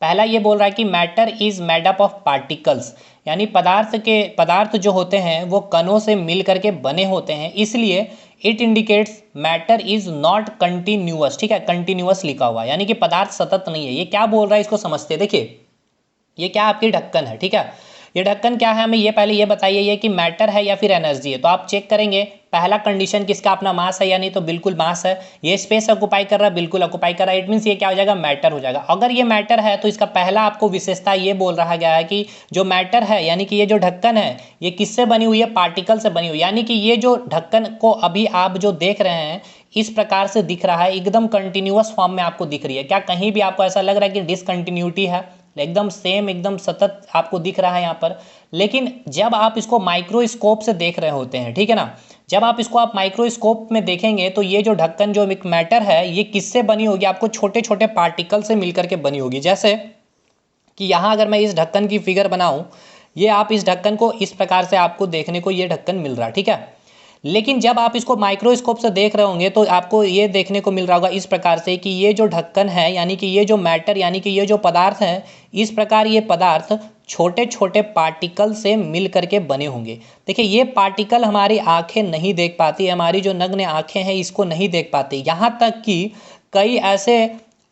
पहला ये बोल रहा है कि matter is made up of particles, यानी पदार्थ जो होते हैं वो कणों से मिल करके बने होते हैं, इसलिए it indicates matter is not continuous, ठीक है, कंटिन्यूअस लिखा हुआ है, यानी कि पदार्थ सतत नहीं है। ये क्या बोल रहा है इसको समझते हैं। देखिए ये क्या आपकी ढक्कन है, ठीक है, ये ढक्कन क्या है, हमें ये पहले ये बताइए ये कि मैटर है या फिर एनर्जी है। तो आप चेक करेंगे, पहला कंडीशन किसका, अपना मास है या नहीं, तो बिल्कुल मास है। ये स्पेस ऑक्युपाई कर रहा है, बिल्कुल ऑक्युपाई कर रहा है, इट मीन्स ये क्या हो जाएगा, मैटर हो जाएगा। अगर ये मैटर है तो इसका पहला आपको विशेषता ये बोल रहा गया है कि जो मैटर है यानी कि ये जो ढक्कन है ये किससे बनी हुई है, पार्टिकल से बनी हुई, यानी कि ये जो ढक्कन को अभी आप जो देख रहे हैं इस प्रकार से दिख रहा है, एकदम कंटिन्यूअस फॉर्म में आपको दिख रही है। क्या कहीं भी आपको ऐसा लग रहा है कि डिसकंटिन्यूटी है, एकदम सेम एकदम सतत आपको दिख रहा है यहाँ पर। लेकिन जब आप इसको माइक्रोस्कोप से देख रहे होते हैं, ठीक है ना, जब आप इसको आप माइक्रोस्कोप में देखेंगे तो ये जो ढक्कन जो एक मैटर है ये किससे बनी होगी, आपको छोटे छोटे पार्टिकल से मिलकर के बनी होगी। जैसे कि यहाँ अगर मैं इस ढक्कन की फिगर बनाऊँ, ये आप इस ढक्कन को इस प्रकार से आपको देखने को ये ढक्कन मिल रहा है, ठीक है। लेकिन जब आप इसको माइक्रोस्कोप से देख रहे होंगे तो आपको ये देखने को मिल रहा होगा इस प्रकार से कि ये जो ढक्कन है यानी कि ये जो मैटर यानी कि ये जो पदार्थ है, इस प्रकार ये पदार्थ छोटे छोटे पार्टिकल से मिल करके बने होंगे। देखिए ये पार्टिकल हमारी आंखें नहीं देख पाती, हमारी जो नग्न आंखें हैं इसको नहीं देख पाती। यहाँ तक कि कई ऐसे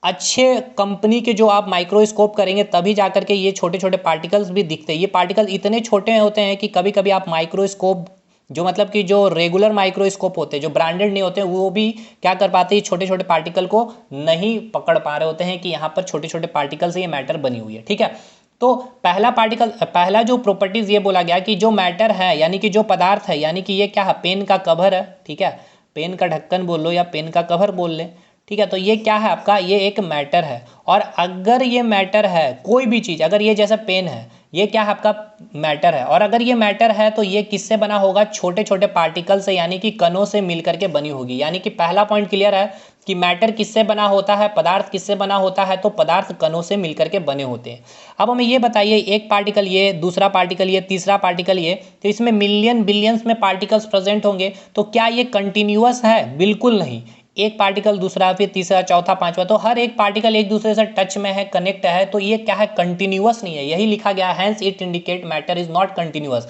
अच्छे कंपनी के जो आप माइक्रोस्कोप करेंगे तभी जा करके ये छोटे छोटे पार्टिकल्स भी दिखते हैं। ये पार्टिकल इतने छोटे होते हैं कि कभी कभी आप माइक्रोस्कोप जो मतलब कि जो रेगुलर माइक्रोस्कोप होते हैं जो ब्रांडेड नहीं होते हैं वो भी क्या कर पाते हैं, छोटे छोटे पार्टिकल को नहीं पकड़ पा रहे होते हैं कि यहाँ पर छोटे छोटे पार्टिकल से ये मैटर बनी हुई है। ठीक है, तो पहला जो प्रॉपर्टीज ये बोला गया कि जो मैटर है यानी कि जो पदार्थ है, यानी कि ये क्या है, पेन का कवर है। ठीक है, पेन का ढक्कन बोल लो या पेन का कवर बोल ले। ठीक है, तो ये क्या है आपका, ये एक मैटर है। और अगर ये मैटर है कोई भी चीज़, अगर ये जैसा पेन है ये क्या है आपका मैटर है, और अगर ये मैटर है तो ये किससे बना होगा, छोटे छोटे पार्टिकल से यानी कि कणों से मिलकर के बनी होगी। यानी कि पहला पॉइंट क्लियर है कि मैटर किससे बना होता है, पदार्थ किससे बना होता है, तो पदार्थ कणों से मिलकर के बने होते हैं। अब हमें ये बताइए, एक पार्टिकल ये, दूसरा पार्टिकल ये, तीसरा पार्टिकल ये, तो इसमें मिलियन बिलियंस में पार्टिकल्स प्रेजेंट होंगे, तो क्या ये कंटिन्यूअस है? बिल्कुल नहीं। एक पार्टिकल दूसरा, फिर तीसरा, चौथा, पांचवा, तो हर एक पार्टिकल एक दूसरे से टच में है, कनेक्ट है, तो ये क्या है, कंटिन्यूअस नहीं है। यही लिखा गया है, hence it indicate matter is not continuous,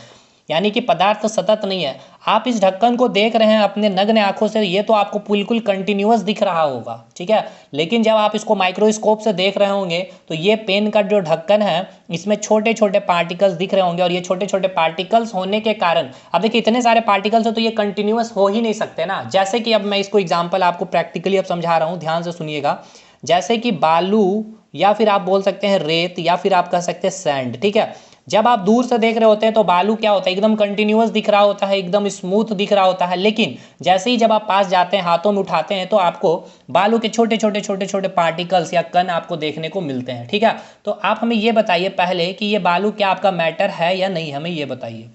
यानी कि पदार्थ सतत नहीं है। आप इस ढक्कन को देख रहे हैं अपने नग्न आंखों से, ये तो आपको बिल्कुल कंटिन्यूअस दिख रहा होगा। ठीक है, लेकिन जब आप इसको माइक्रोस्कोप से देख रहे होंगे तो ये पेन का जो ढक्कन है इसमें छोटे छोटे पार्टिकल्स दिख रहे होंगे, और ये छोटे छोटे पार्टिकल्स होने के कारण, अब देखिए इतने सारे पार्टिकल्स है तो ये कंटिन्यूअस हो ही नहीं सकते ना। जैसे कि अब मैं इसको एग्जाम्पल आपको प्रैक्टिकली अब समझा रहा हूँ, ध्यान से सुनिएगा। जैसे कि बालू, या फिर आप बोल सकते हैं रेत, या फिर आप कह सकते हैं सैंड। ठीक है, जब आप दूर से देख रहे होते हैं तो बालू क्या होता है, एकदम कंटिन्यूअस दिख रहा होता है, एकदम स्मूथ दिख रहा होता है। लेकिन जैसे ही जब आप पास जाते हैं, हाथों में उठाते हैं, तो आपको बालू के छोटे छोटे छोटे छोटे पार्टिकल्स या कण आपको देखने को मिलते हैं। ठीक है, तो आप हमें ये बताइए पहले कि ये बालू क्या आपका मैटर है या नहीं, हमें ये बताइए।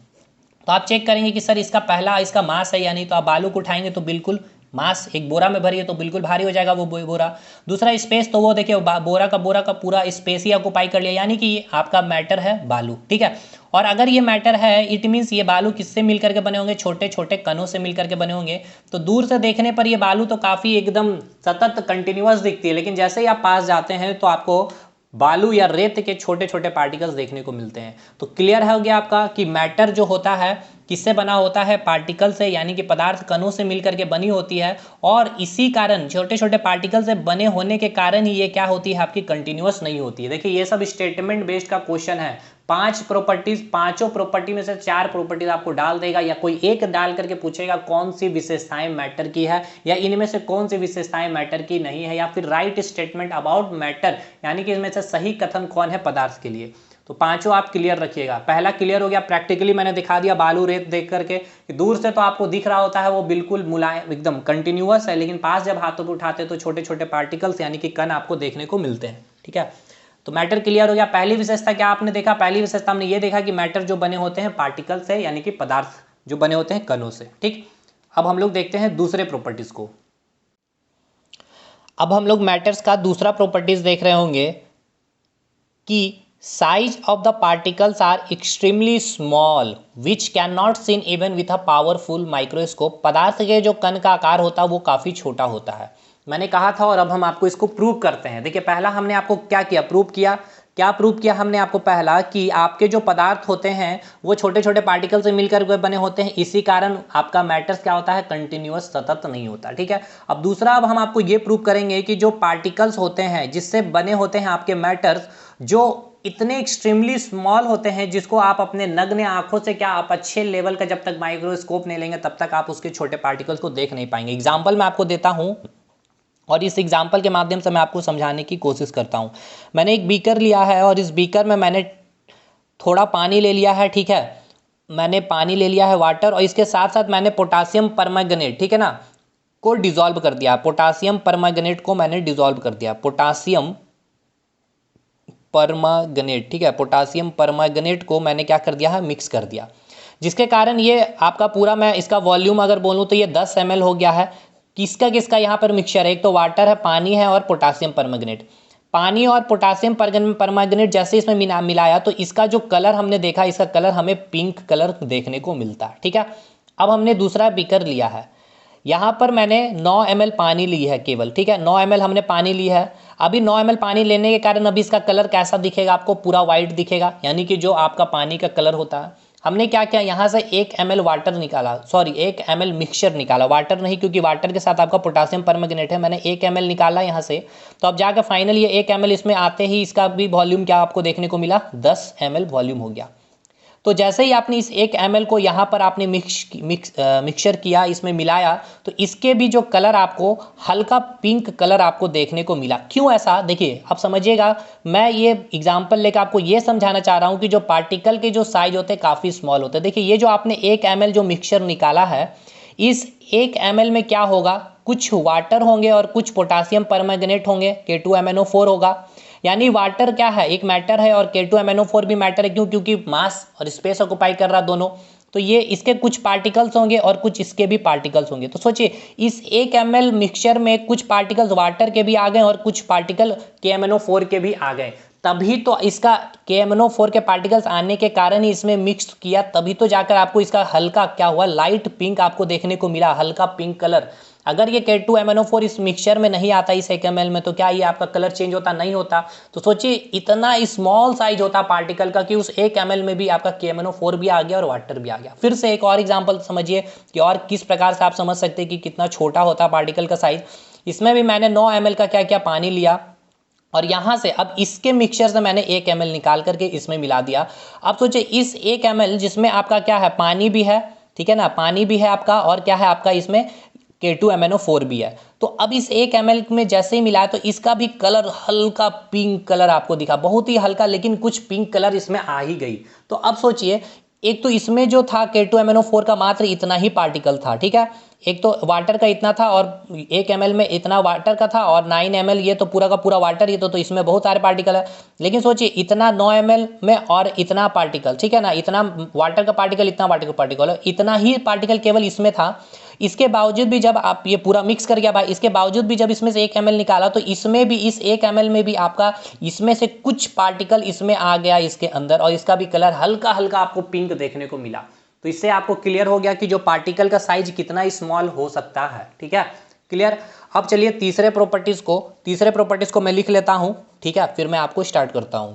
तो आप चेक करेंगे कि सर इसका मास है या नहीं, तो आप बालू को उठाएंगे तो बिल्कुल मास, एक बोरा में भरिए तो बिल्कुल भारी हो जाएगा वो बोरा। दूसरा स्पेस, तो वो देखिए बोरा का पूरा स्पेस ही ऑक्युपाई कर लिया, यानी कि ये आपका मैटर है बालू। ठीक है, और अगर ये मैटर है इट मीन्स ये बालू किससे मिलकर के बने होंगे, छोटे छोटे कणों से मिलकर के बने होंगे। तो दूर से देखने पर ये बालू तो काफ़ी एकदम सतत कंटिन्यूअस दिखती है, लेकिन जैसे ही आप पास जाते हैं तो आपको बालू या रेत के छोटे छोटे पार्टिकल्स देखने को मिलते हैं। तो क्लियर हो गया आपका कि मैटर जो होता है किससे बना होता है, पार्टिकल से, यानी कि पदार्थ कणों से मिलकर के बनी होती है। और इसी कारण छोटे छोटे पार्टिकल से बने होने के कारण ही ये क्या होती है, आपकी कंटिन्यूअस नहीं होती है। देखिए ये सब स्टेटमेंट बेस्ड का क्वेश्चन है। 5 प्रॉपर्टीज, पांचों प्रॉपर्टी में से 4 प्रॉपर्टीज आपको डाल देगा, या कोई एक डाल करके पूछेगा कौन सी विशेषताएं मैटर की है, या इनमें से कौन सी विशेषताएं मैटर की नहीं है, या फिर राइट स्टेटमेंट अबाउट मैटर, यानी कि इसमें से सही कथन कौन है पदार्थ के लिए। तो पांचों आप क्लियर रखिएगा। पहला क्लियर हो गया, प्रैक्टिकली मैंने दिखा दिया बालू रेत देख करके कि दूर से तो आपको दिख रहा होता है वो बिल्कुल मुलायम एकदम कंटिन्यूअस है, लेकिन पास जब हाथों पे उठाते तो छोटे छोटे पार्टिकल्स यानी कि कण आपको देखने को मिलते हैं। ठीक है, तो मैटर क्लियर हो गया। पहली विशेषता क्या आपने देखा, पहली विशेषता हमने ये देखा कि मैटर जो बने होते हैं पार्टिकल से, यानी कि पदार्थ जो बने होते हैं कणों से। ठीक, अब हम लोग देखते हैं दूसरे प्रॉपर्टीज को। अब हम लोग मैटर्स का दूसरा प्रॉपर्टीज देख रहे होंगे कि size of the particles are extremely small which can not seen even with a powerful microscope. पदार्थ के जो कण का आकार होता है वो काफ़ी छोटा होता है, मैंने कहा था, और अब हम आपको इसको प्रूव करते हैं। देखिए पहला हमने आपको क्या किया, प्रूव किया। क्या प्रूव किया हमने आपको, पहला कि आपके जो पदार्थ होते हैं वो छोटे छोटे पार्टिकल से मिलकर बने होते हैं, इसी कारण आपका मैटर्स क्या होता है, कंटिन्यूअस सतत नहीं होता। ठीक है, अब दूसरा, अब हम आपको ये प्रूव करेंगे कि जो पार्टिकल्स होते हैं जिससे बने होते हैं आपके मैटर्स, जो इतने एक्सट्रीमली स्मॉल होते हैं जिसको आप अपने नग्न आंखों से, क्या आप अच्छे लेवल का जब तक माइक्रोस्कोप नहीं लेंगे तब तक आप उसके छोटे पार्टिकल्स को देख नहीं पाएंगे। एग्जाम्पल मैं आपको देता हूं, और इस एग्जाम्पल के माध्यम से मैं आपको समझाने की कोशिश करता हूं। मैंने एक बीकर लिया है, और इस बीकर में मैंने थोड़ा पानी ले लिया है। ठीक है, मैंने पानी ले लिया है, वाटर, और इसके साथ साथ मैंने पोटासियम परमैंगनेट, ठीक है ना, को डिसॉल्व कर दिया। पोटासियम परमैंगनेट को मैंने डिसॉल्व कर दिया, पोटासियम परमैंगनेट। ठीक है, पोटासियम परमैंगनेट को मैंने क्या कर दिया है, मिक्स कर दिया, जिसके कारण ये आपका पूरा, मैं इसका वॉल्यूम अगर बोलूँ तो ये 10 ml हो गया है। किसका किसका यहाँ पर मिक्सचर है, एक तो वाटर है, पानी है, और पोटासियम परमैंगनेट। पानी और पोटासियम परमैंगनेट जैसे इसमें मिलाया तो इसका जो कलर हमने देखा, इसका कलर हमें पिंक कलर देखने को मिलता है। ठीक है, अब हमने दूसरा बीकर लिया है, यहाँ पर मैंने 9 ml पानी ली है केवल। ठीक है, 9 ml हमने पानी ली है। अभी 9 ml पानी लेने के कारण अभी इसका कलर कैसा दिखेगा आपको, पूरा वाइट दिखेगा, यानी कि जो आपका पानी का कलर होता है। हमने क्या किया, यहाँ से 1 ml वाटर निकाला, सॉरी 1 ml मिक्सचर निकाला, वाटर नहीं क्योंकि वाटर के साथ आपका पोटासियम परमैंगनेट है, मैंने 1 ml निकाला यहाँ से। तो अब जाकर फाइनल ये 1 ml इसमें आते ही इसका भी वॉल्यूम क्या आपको देखने को मिला, 10 ml वॉल्यूम हो गया। तो जैसे ही आपने इस 1 ml को यहाँ पर आपने मिक्सचर किया, इसमें मिलाया, तो इसके भी जो कलर आपको हल्का पिंक कलर आपको देखने को मिला। क्यों ऐसा, देखिए आप समझिएगा, मैं ये एग्जांपल लेकर आपको ये समझाना चाह रहा हूँ कि जो पार्टिकल के जो साइज होते हैं काफ़ी स्मॉल होते हैं। देखिए ये जो आपने 1 ml जो मिक्सचर निकाला है, इस 1 ml में क्या होगा, कुछ वाटर होंगे और कुछ पोटासियम परमैंगनेट होंगे, K2MnO4 होगा। यानी वाटर क्या है, एक मैटर है, और K2MnO4 भी मैटर है। क्यों, क्योंकि मास और स्पेस ऑक्युपाई कर रहा दोनों। तो ये इसके कुछ पार्टिकल्स होंगे और कुछ इसके भी पार्टिकल्स होंगे। तो सोचिए इस 1 ml मिक्सचर में कुछ पार्टिकल्स वाटर के भी आ गए और कुछ पार्टिकल KMnO4 के भी आ गए। तभी तो इसका KMnO4 के पार्टिकल्स आने के कारण ही इसमें मिक्स किया, तभी तो जाकर आपको इसका हल्का क्या हुआ, लाइट पिंक आपको देखने को मिला, हल्का पिंक कलर। अगर ये K2MnO4 इस मिक्सचर में नहीं आता इस 1 ml में, तो क्या ये आपका कलर चेंज होता, नहीं होता। तो सोचिए इतना स्मॉल साइज होता पार्टिकल का कि उस 1 ml में भी आपका KMnO4 भी आ गया और वाटर भी आ गया। फिर से एक और एग्जांपल समझिए कि और किस प्रकार से आप समझ सकते हैं कि कितना छोटा होता पार्टिकल का साइज। इसमें भी मैंने 9 ml का क्या किया, पानी लिया, और यहाँ से अब इसके मिक्सचर से मैंने 1 ml निकाल करके इसमें मिला दिया। अब सोचिए इस 1 ml जिसमें आपका क्या है, पानी भी है, ठीक है ना, पानी भी है आपका, और क्या है आपका इसमें K2MnO4 भी है। तो अब इस 1 ml में जैसे ही मिलाया तो इसका भी कलर हल्का पिंक कलर आपको दिखा, बहुत ही हल्का, लेकिन कुछ पिंक कलर इसमें आ ही गई। तो अब सोचिए एक तो इसमें जो था K2MnO4 का मात्र इतना ही पार्टिकल था, ठीक है, एक तो वाटर का इतना था और 1 ml में इतना वाटर का था, और 9 ml ये तो पूरा का पूरा वाटर ही तो इसमें बहुत सारे पार्टिकल है। लेकिन सोचिए इतना 9 ml में और इतना पार्टिकल, ठीक है ना, इतना वाटर का पार्टिकल, इतना वाटर का पार्टिकल, इतना ही पार्टिकल केवल इसमें था। इसके बावजूद भी जब आप ये पूरा मिक्स कर गया भाई, इसके बावजूद भी जब इसमें से 1 ml निकाला तो इसमें भी, इस 1 ml में भी आपका इसमें से कुछ पार्टिकल इसमें आ गया इसके अंदर, और इसका भी कलर हल्का हल्का आपको पिंक देखने को मिला। तो इससे आपको क्लियर हो गया कि जो पार्टिकल का साइज कितना स्मॉल हो सकता है, ठीक है, क्लियर। अब चलिए तीसरे प्रॉपर्टीज को मैं लिख लेता हूं, ठीक है, फिर मैं आपको स्टार्ट करता हूं।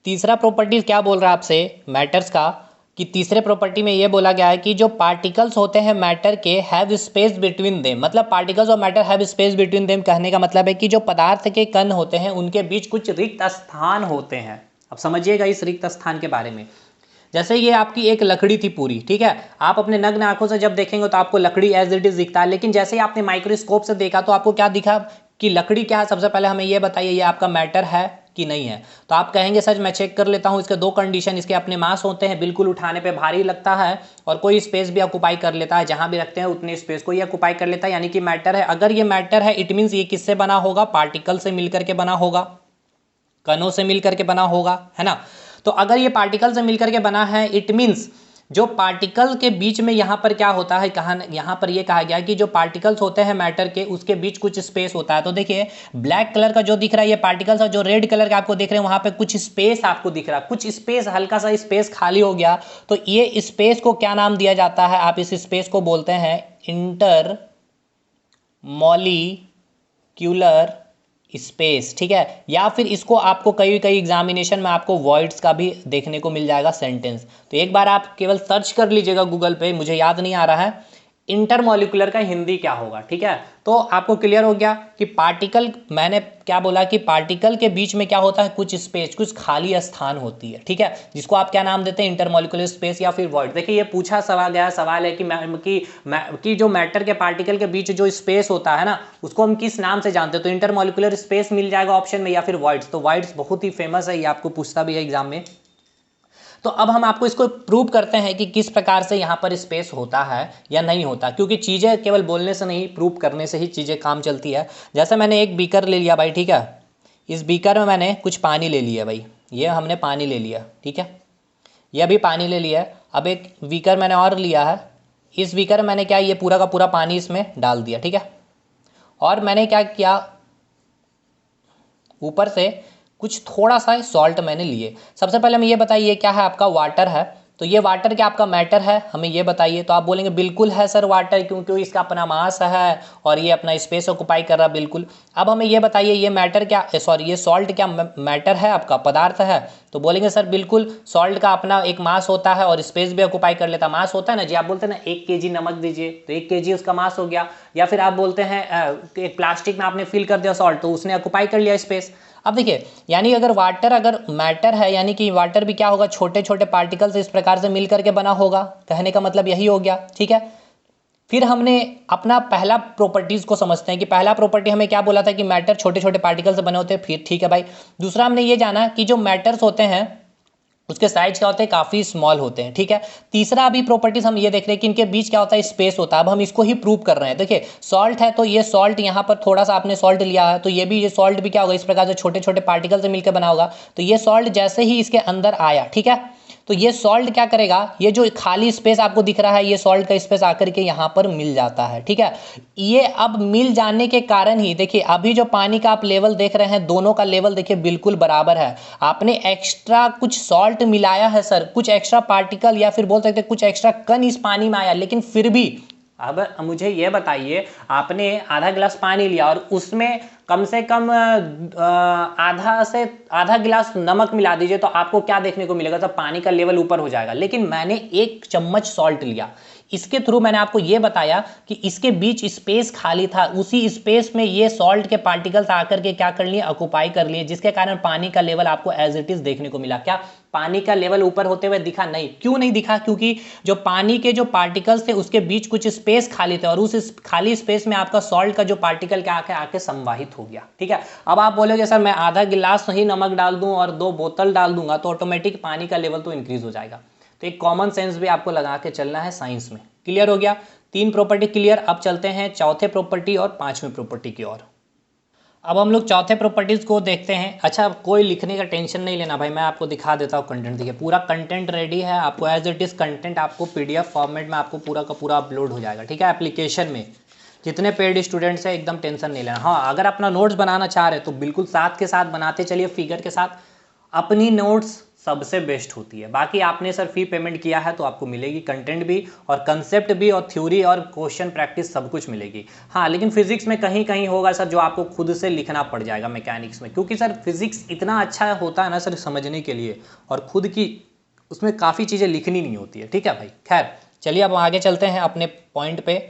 तीसरा प्रॉपर्टीज क्या बोल रहा है आपसे मैटर्स का, कि तीसरे प्रॉपर्टी में ये बोला गया है कि जो पार्टिकल्स होते हैं मैटर के हैव स्पेस बिटवीन देम, मतलब पार्टिकल्स और matter have space between them कहने का मतलब है कि जो पदार्थ के कण होते हैं उनके बीच कुछ रिक्त स्थान होते हैं। अब समझिएगा इस रिक्त स्थान के बारे में। जैसे ये आपकी एक लकड़ी थी पूरी, ठीक है, आप अपने नग्न आंखों से जब देखेंगे तो आपको लकड़ी एज इट इज दिखता है, लेकिन जैसे ही आपने माइक्रोस्कोप से देखा तो आपको क्या दिखा कि लकड़ी क्या है। सबसे पहले हमें ये बताइए ये आपका मैटर है कि नहीं है। तो आप कहेंगे सर मैं चेक कर लेता हूँ, इसके दो कंडीशन, इसके अपने मास होते हैं, बिल्कुल उठाने पे भारी लगता है, और कोई स्पेस भी ऑक्युपाई कर लेता है, जहां भी रखते हैं उतने स्पेस को ये ऑक्युपाई कर लेता है, यानी कि मैटर है। अगर ये मैटर है इट मीन्स ये किससे बना होगा, पार्टिकल से मिलकर के बना होगा, कणों से मिलकर के बना होगा, है ना। तो अगर ये पार्टिकल से मिलकर के बना है इट मीन्स जो पार्टिकल के बीच में यहाँ पर क्या होता है, कहा यहाँ पर ये कहा गया है कि जो पार्टिकल्स होते हैं मैटर के उसके बीच कुछ स्पेस होता है। तो देखिए ब्लैक कलर का जो दिख रहा है ये पार्टिकल्स, और जो रेड कलर का आपको दिख रहे हैं वहाँ पे कुछ स्पेस आपको दिख रहा है, कुछ स्पेस, हल्का सा स्पेस खाली हो गया। तो ये स्पेस को क्या नाम दिया जाता है, आप इस स्पेस को बोलते हैं इंटर मॉलिक्यूलर स्पेस, ठीक है, या फिर इसको आपको कई एग्जामिनेशन में आपको वॉइड्स का भी देखने को मिल जाएगा सेंटेंस। तो एक बार आप केवल सर्च कर लीजिएगा गूगल पे, मुझे याद नहीं आ रहा है इंटरमॉलिक्यूलर का हिंदी क्या होगा, ठीक है। तो आपको क्लियर हो गया कि पार्टिकल, मैंने क्या बोला कि पार्टिकल के बीच में क्या होता है, कुछ स्पेस, कुछ खाली स्थान होती है, ठीक है, जिसको आप क्या नाम देते हैं, इंटरमॉलिक्यूलर स्पेस या फिर वॉइड। देखिए ये पूछा गया सवाल है कि जो मैटर के पार्टिकल के बीच जो स्पेस होता है ना उसको हम किस नाम से जानते हैं, तो इंटरमॉलिक्यूलर स्पेस मिल जाएगा ऑप्शन में, या फिर वॉइड्स। तो वॉइड्स बहुत ही फेमस है, ये आपको पूछता भी है एग्जाम में। तो अब हम आपको इसको प्रूव करते हैं कि किस प्रकार से यहाँ पर स्पेस होता है या नहीं होता, क्योंकि चीज़ें केवल बोलने से नहीं, प्रूव करने से ही चीज़ें काम चलती है। जैसे मैंने एक बीकर ले लिया भाई, ठीक है, इस बीकर में मैंने कुछ पानी ले लिया भाई, ये हमने पानी ले लिया, ठीक है, ये अभी पानी ले लिया है। अब एक बीकर मैंने और लिया है, इस बीकर में मैंने क्या, ये पूरा का पूरा पानी इसमें डाल दिया, ठीक है, और मैंने क्या किया, ऊपर से कुछ थोड़ा सा सॉल्ट मैंने लिए। सबसे पहले हमें ये बताइए क्या है, आपका वाटर है, तो ये वाटर क्या आपका मैटर है, हमें ये बताइए। तो आप बोलेंगे बिल्कुल है सर वाटर, क्योंकि इसका अपना मास है और ये अपना स्पेस ऑक्युपाई कर रहा है, बिल्कुल। अब हमें ये बताइए ये मैटर क्या, सॉरी ये सॉल्ट क्या मैटर है, आपका पदार्थ है। तो बोलेंगे सर बिल्कुल, सॉल्ट का अपना एक मास होता है और स्पेस भी ऑक्यूपाई कर लेता है। मास होता है ना जी, आप बोलते हैं ना 1 kg नमक दीजिए तो 1 kg उसका मास हो गया, या फिर आप बोलते हैं एक प्लास्टिक में आपने फिल कर दिया सॉल्ट तो उसने ऑक्यूपाई कर लिया स्पेस। अब देखिए, यानी अगर वाटर अगर मैटर है, यानी कि वाटर भी क्या होगा, छोटे छोटे पार्टिकल्स इस प्रकार से मिल करके बना होगा, कहने का मतलब यही हो गया। ठीक है, फिर हमने अपना पहला प्रॉपर्टीज को समझते हैं कि पहला प्रॉपर्टी हमें क्या बोला था कि मैटर छोटे छोटे पार्टिकल से बने होते हैं। फिर ठीक है भाई, दूसरा हमने ये जाना कि जो मैटर्स होते हैं उसके साइज क्या होते हैं, काफी स्मॉल होते हैं। ठीक है, तीसरा अभी प्रॉपर्टीज हम ये देख रहे हैं कि इनके बीच क्या होता है, स्पेस होता है। अब हम इसको ही प्रूव कर रहे हैं। देखिए, सॉल्ट है तो ये सॉल्ट यहाँ पर थोड़ा सा आपने सॉल्ट लिया है तो ये सॉल्ट भी क्या होगा, इस प्रकार से छोटे छोटे पार्टिकल से मिलकर बना होगा। तो ये सॉल्ट जैसे ही इसके अंदर आया, ठीक है, तो ये सॉल्ट क्या करेगा, ये जो खाली स्पेस आपको दिख रहा है ये सॉल्ट का स्पेस आकर के यहाँ पर मिल जाता है। ठीक है, ये अब मिल जाने के कारण ही देखिए अभी जो पानी का आप लेवल देख रहे हैं, दोनों का लेवल देखिए बिल्कुल बराबर है। आपने एक्स्ट्रा कुछ सॉल्ट मिलाया है सर, कुछ एक्स्ट्रा पार्टिकल या फिर बोल सकते हैं कुछ एक्स्ट्रा कण इस पानी में आया, लेकिन फिर भी अब मुझे ये बताइए, आपने आधा गिलास पानी लिया और उसमें कम से कम आधा गिलास नमक मिला दीजिए तो आपको क्या देखने को मिलेगा, तो पानी का लेवल ऊपर हो जाएगा। लेकिन मैंने 1 चम्मच सॉल्ट लिया, इसके थ्रू मैंने आपको ये बताया कि इसके बीच स्पेस खाली था, उसी स्पेस में ये सॉल्ट के पार्टिकल्स आकर के क्या कर लिए, ऑक्यूपाई कर लिए, जिसके कारण पानी का लेवल आपको एज इट इज देखने को मिला। क्या पानी का लेवल ऊपर होते हुए दिखा? नहीं। क्यों नहीं दिखा? क्योंकि जो पानी के जो पार्टिकल्स थे उसके बीच कुछ स्पेस खाली थे और उस खाली स्पेस में आपका सॉल्ट का जो पार्टिकल क्या आके संवाहित हो गया। ठीक है, अब आप बोलोगे सर मैं आधा गिलास ही नमक डाल दूं और 2 बोतल डाल दूंगा तो ऑटोमेटिक पानी का लेवल तो इंक्रीज हो जाएगा। तो एक कॉमन सेंस भी आपको लगा के चलना है साइंस में। क्लियर हो गया? 3 प्रॉपर्टी क्लियर। अब चलते हैं चौथे प्रॉपर्टी और 5वें प्रॉपर्टी की ओर। अब हम लोग चौथे प्रॉपर्टीज को देखते हैं। अच्छा, कोई लिखने का टेंशन नहीं लेना भाई, मैं आपको दिखा देता हूँ कंटेंट। देखिए पूरा कंटेंट रेडी है, आपको एज इट इज़ कंटेंट आपको PDF फॉर्मेट में आपको पूरा का पूरा अपलोड हो जाएगा। ठीक है, एप्लीकेशन में जितने पेड स्टूडेंट्स हैं एकदम टेंशन नहीं लेना। हाँ, अगर अपना नोट्स बनाना चाह रहे हैं तो बिल्कुल साथ के साथ बनाते चलिए, फिगर के साथ। अपनी नोट्स सबसे बेस्ट होती है। बाकी आपने सर फी पेमेंट किया है तो आपको मिलेगी कंटेंट भी और कंसेप्ट भी और थ्योरी और क्वेश्चन प्रैक्टिस सब कुछ मिलेगी। हाँ, लेकिन फिजिक्स में कहीं कहीं होगा सर जो आपको खुद से लिखना पड़ जाएगा मैकेनिक्स में, क्योंकि सर फिजिक्स इतना अच्छा होता है ना सर समझने के लिए, और खुद की उसमें काफ़ी चीज़ें लिखनी नहीं होती है। ठीक है भाई, खैर चलिए अब आगे चलते हैं अपने पॉइंट पे।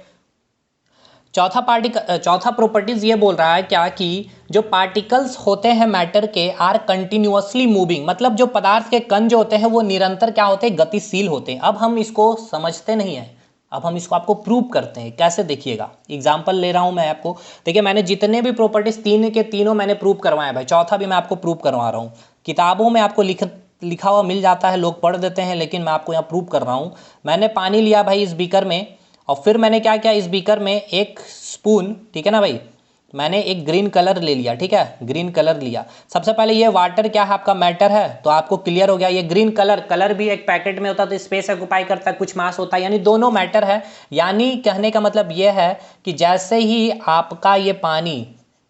चौथा प्रॉपर्टीज ये बोल रहा है क्या कि जो पार्टिकल्स होते हैं मैटर के आर कंटिन्यूअसली मूविंग, मतलब जो पदार्थ के कण जो होते हैं वो निरंतर क्या होते हैं, गतिशील होते हैं। अब हम इसको समझते नहीं हैं, अब हम इसको आपको प्रूव करते हैं। कैसे, देखिएगा एग्जांपल ले रहा हूं मैं आपको। देखिए मैंने जितने भी प्रॉपर्टीज 3 के तीनों मैंने प्रूव करवाए भाई, चौथा भी मैं आपको प्रूव करवा रहा हूँ। किताबों में आपको लिखा हुआ मिल जाता है, लोग पढ़ देते हैं, लेकिन मैं आपको यहाँ प्रूव कर रहा हूँ। मैंने पानी लिया भाई इस बीकर में और फिर मैंने क्या किया, इस बीकर में एक स्पून, ठीक है ना भाई, मैंने एक ग्रीन कलर ले लिया। ठीक है, ग्रीन कलर लिया। सबसे पहले ये वाटर क्या है, आपका मैटर है, तो आपको क्लियर हो गया। ये ग्रीन कलर भी एक पैकेट में होता है तो स्पेस ऑक्यूपाई करता है, कुछ मास होता है, यानी दोनों मैटर है। यानी कहने का मतलब ये है कि जैसे ही आपका ये पानी,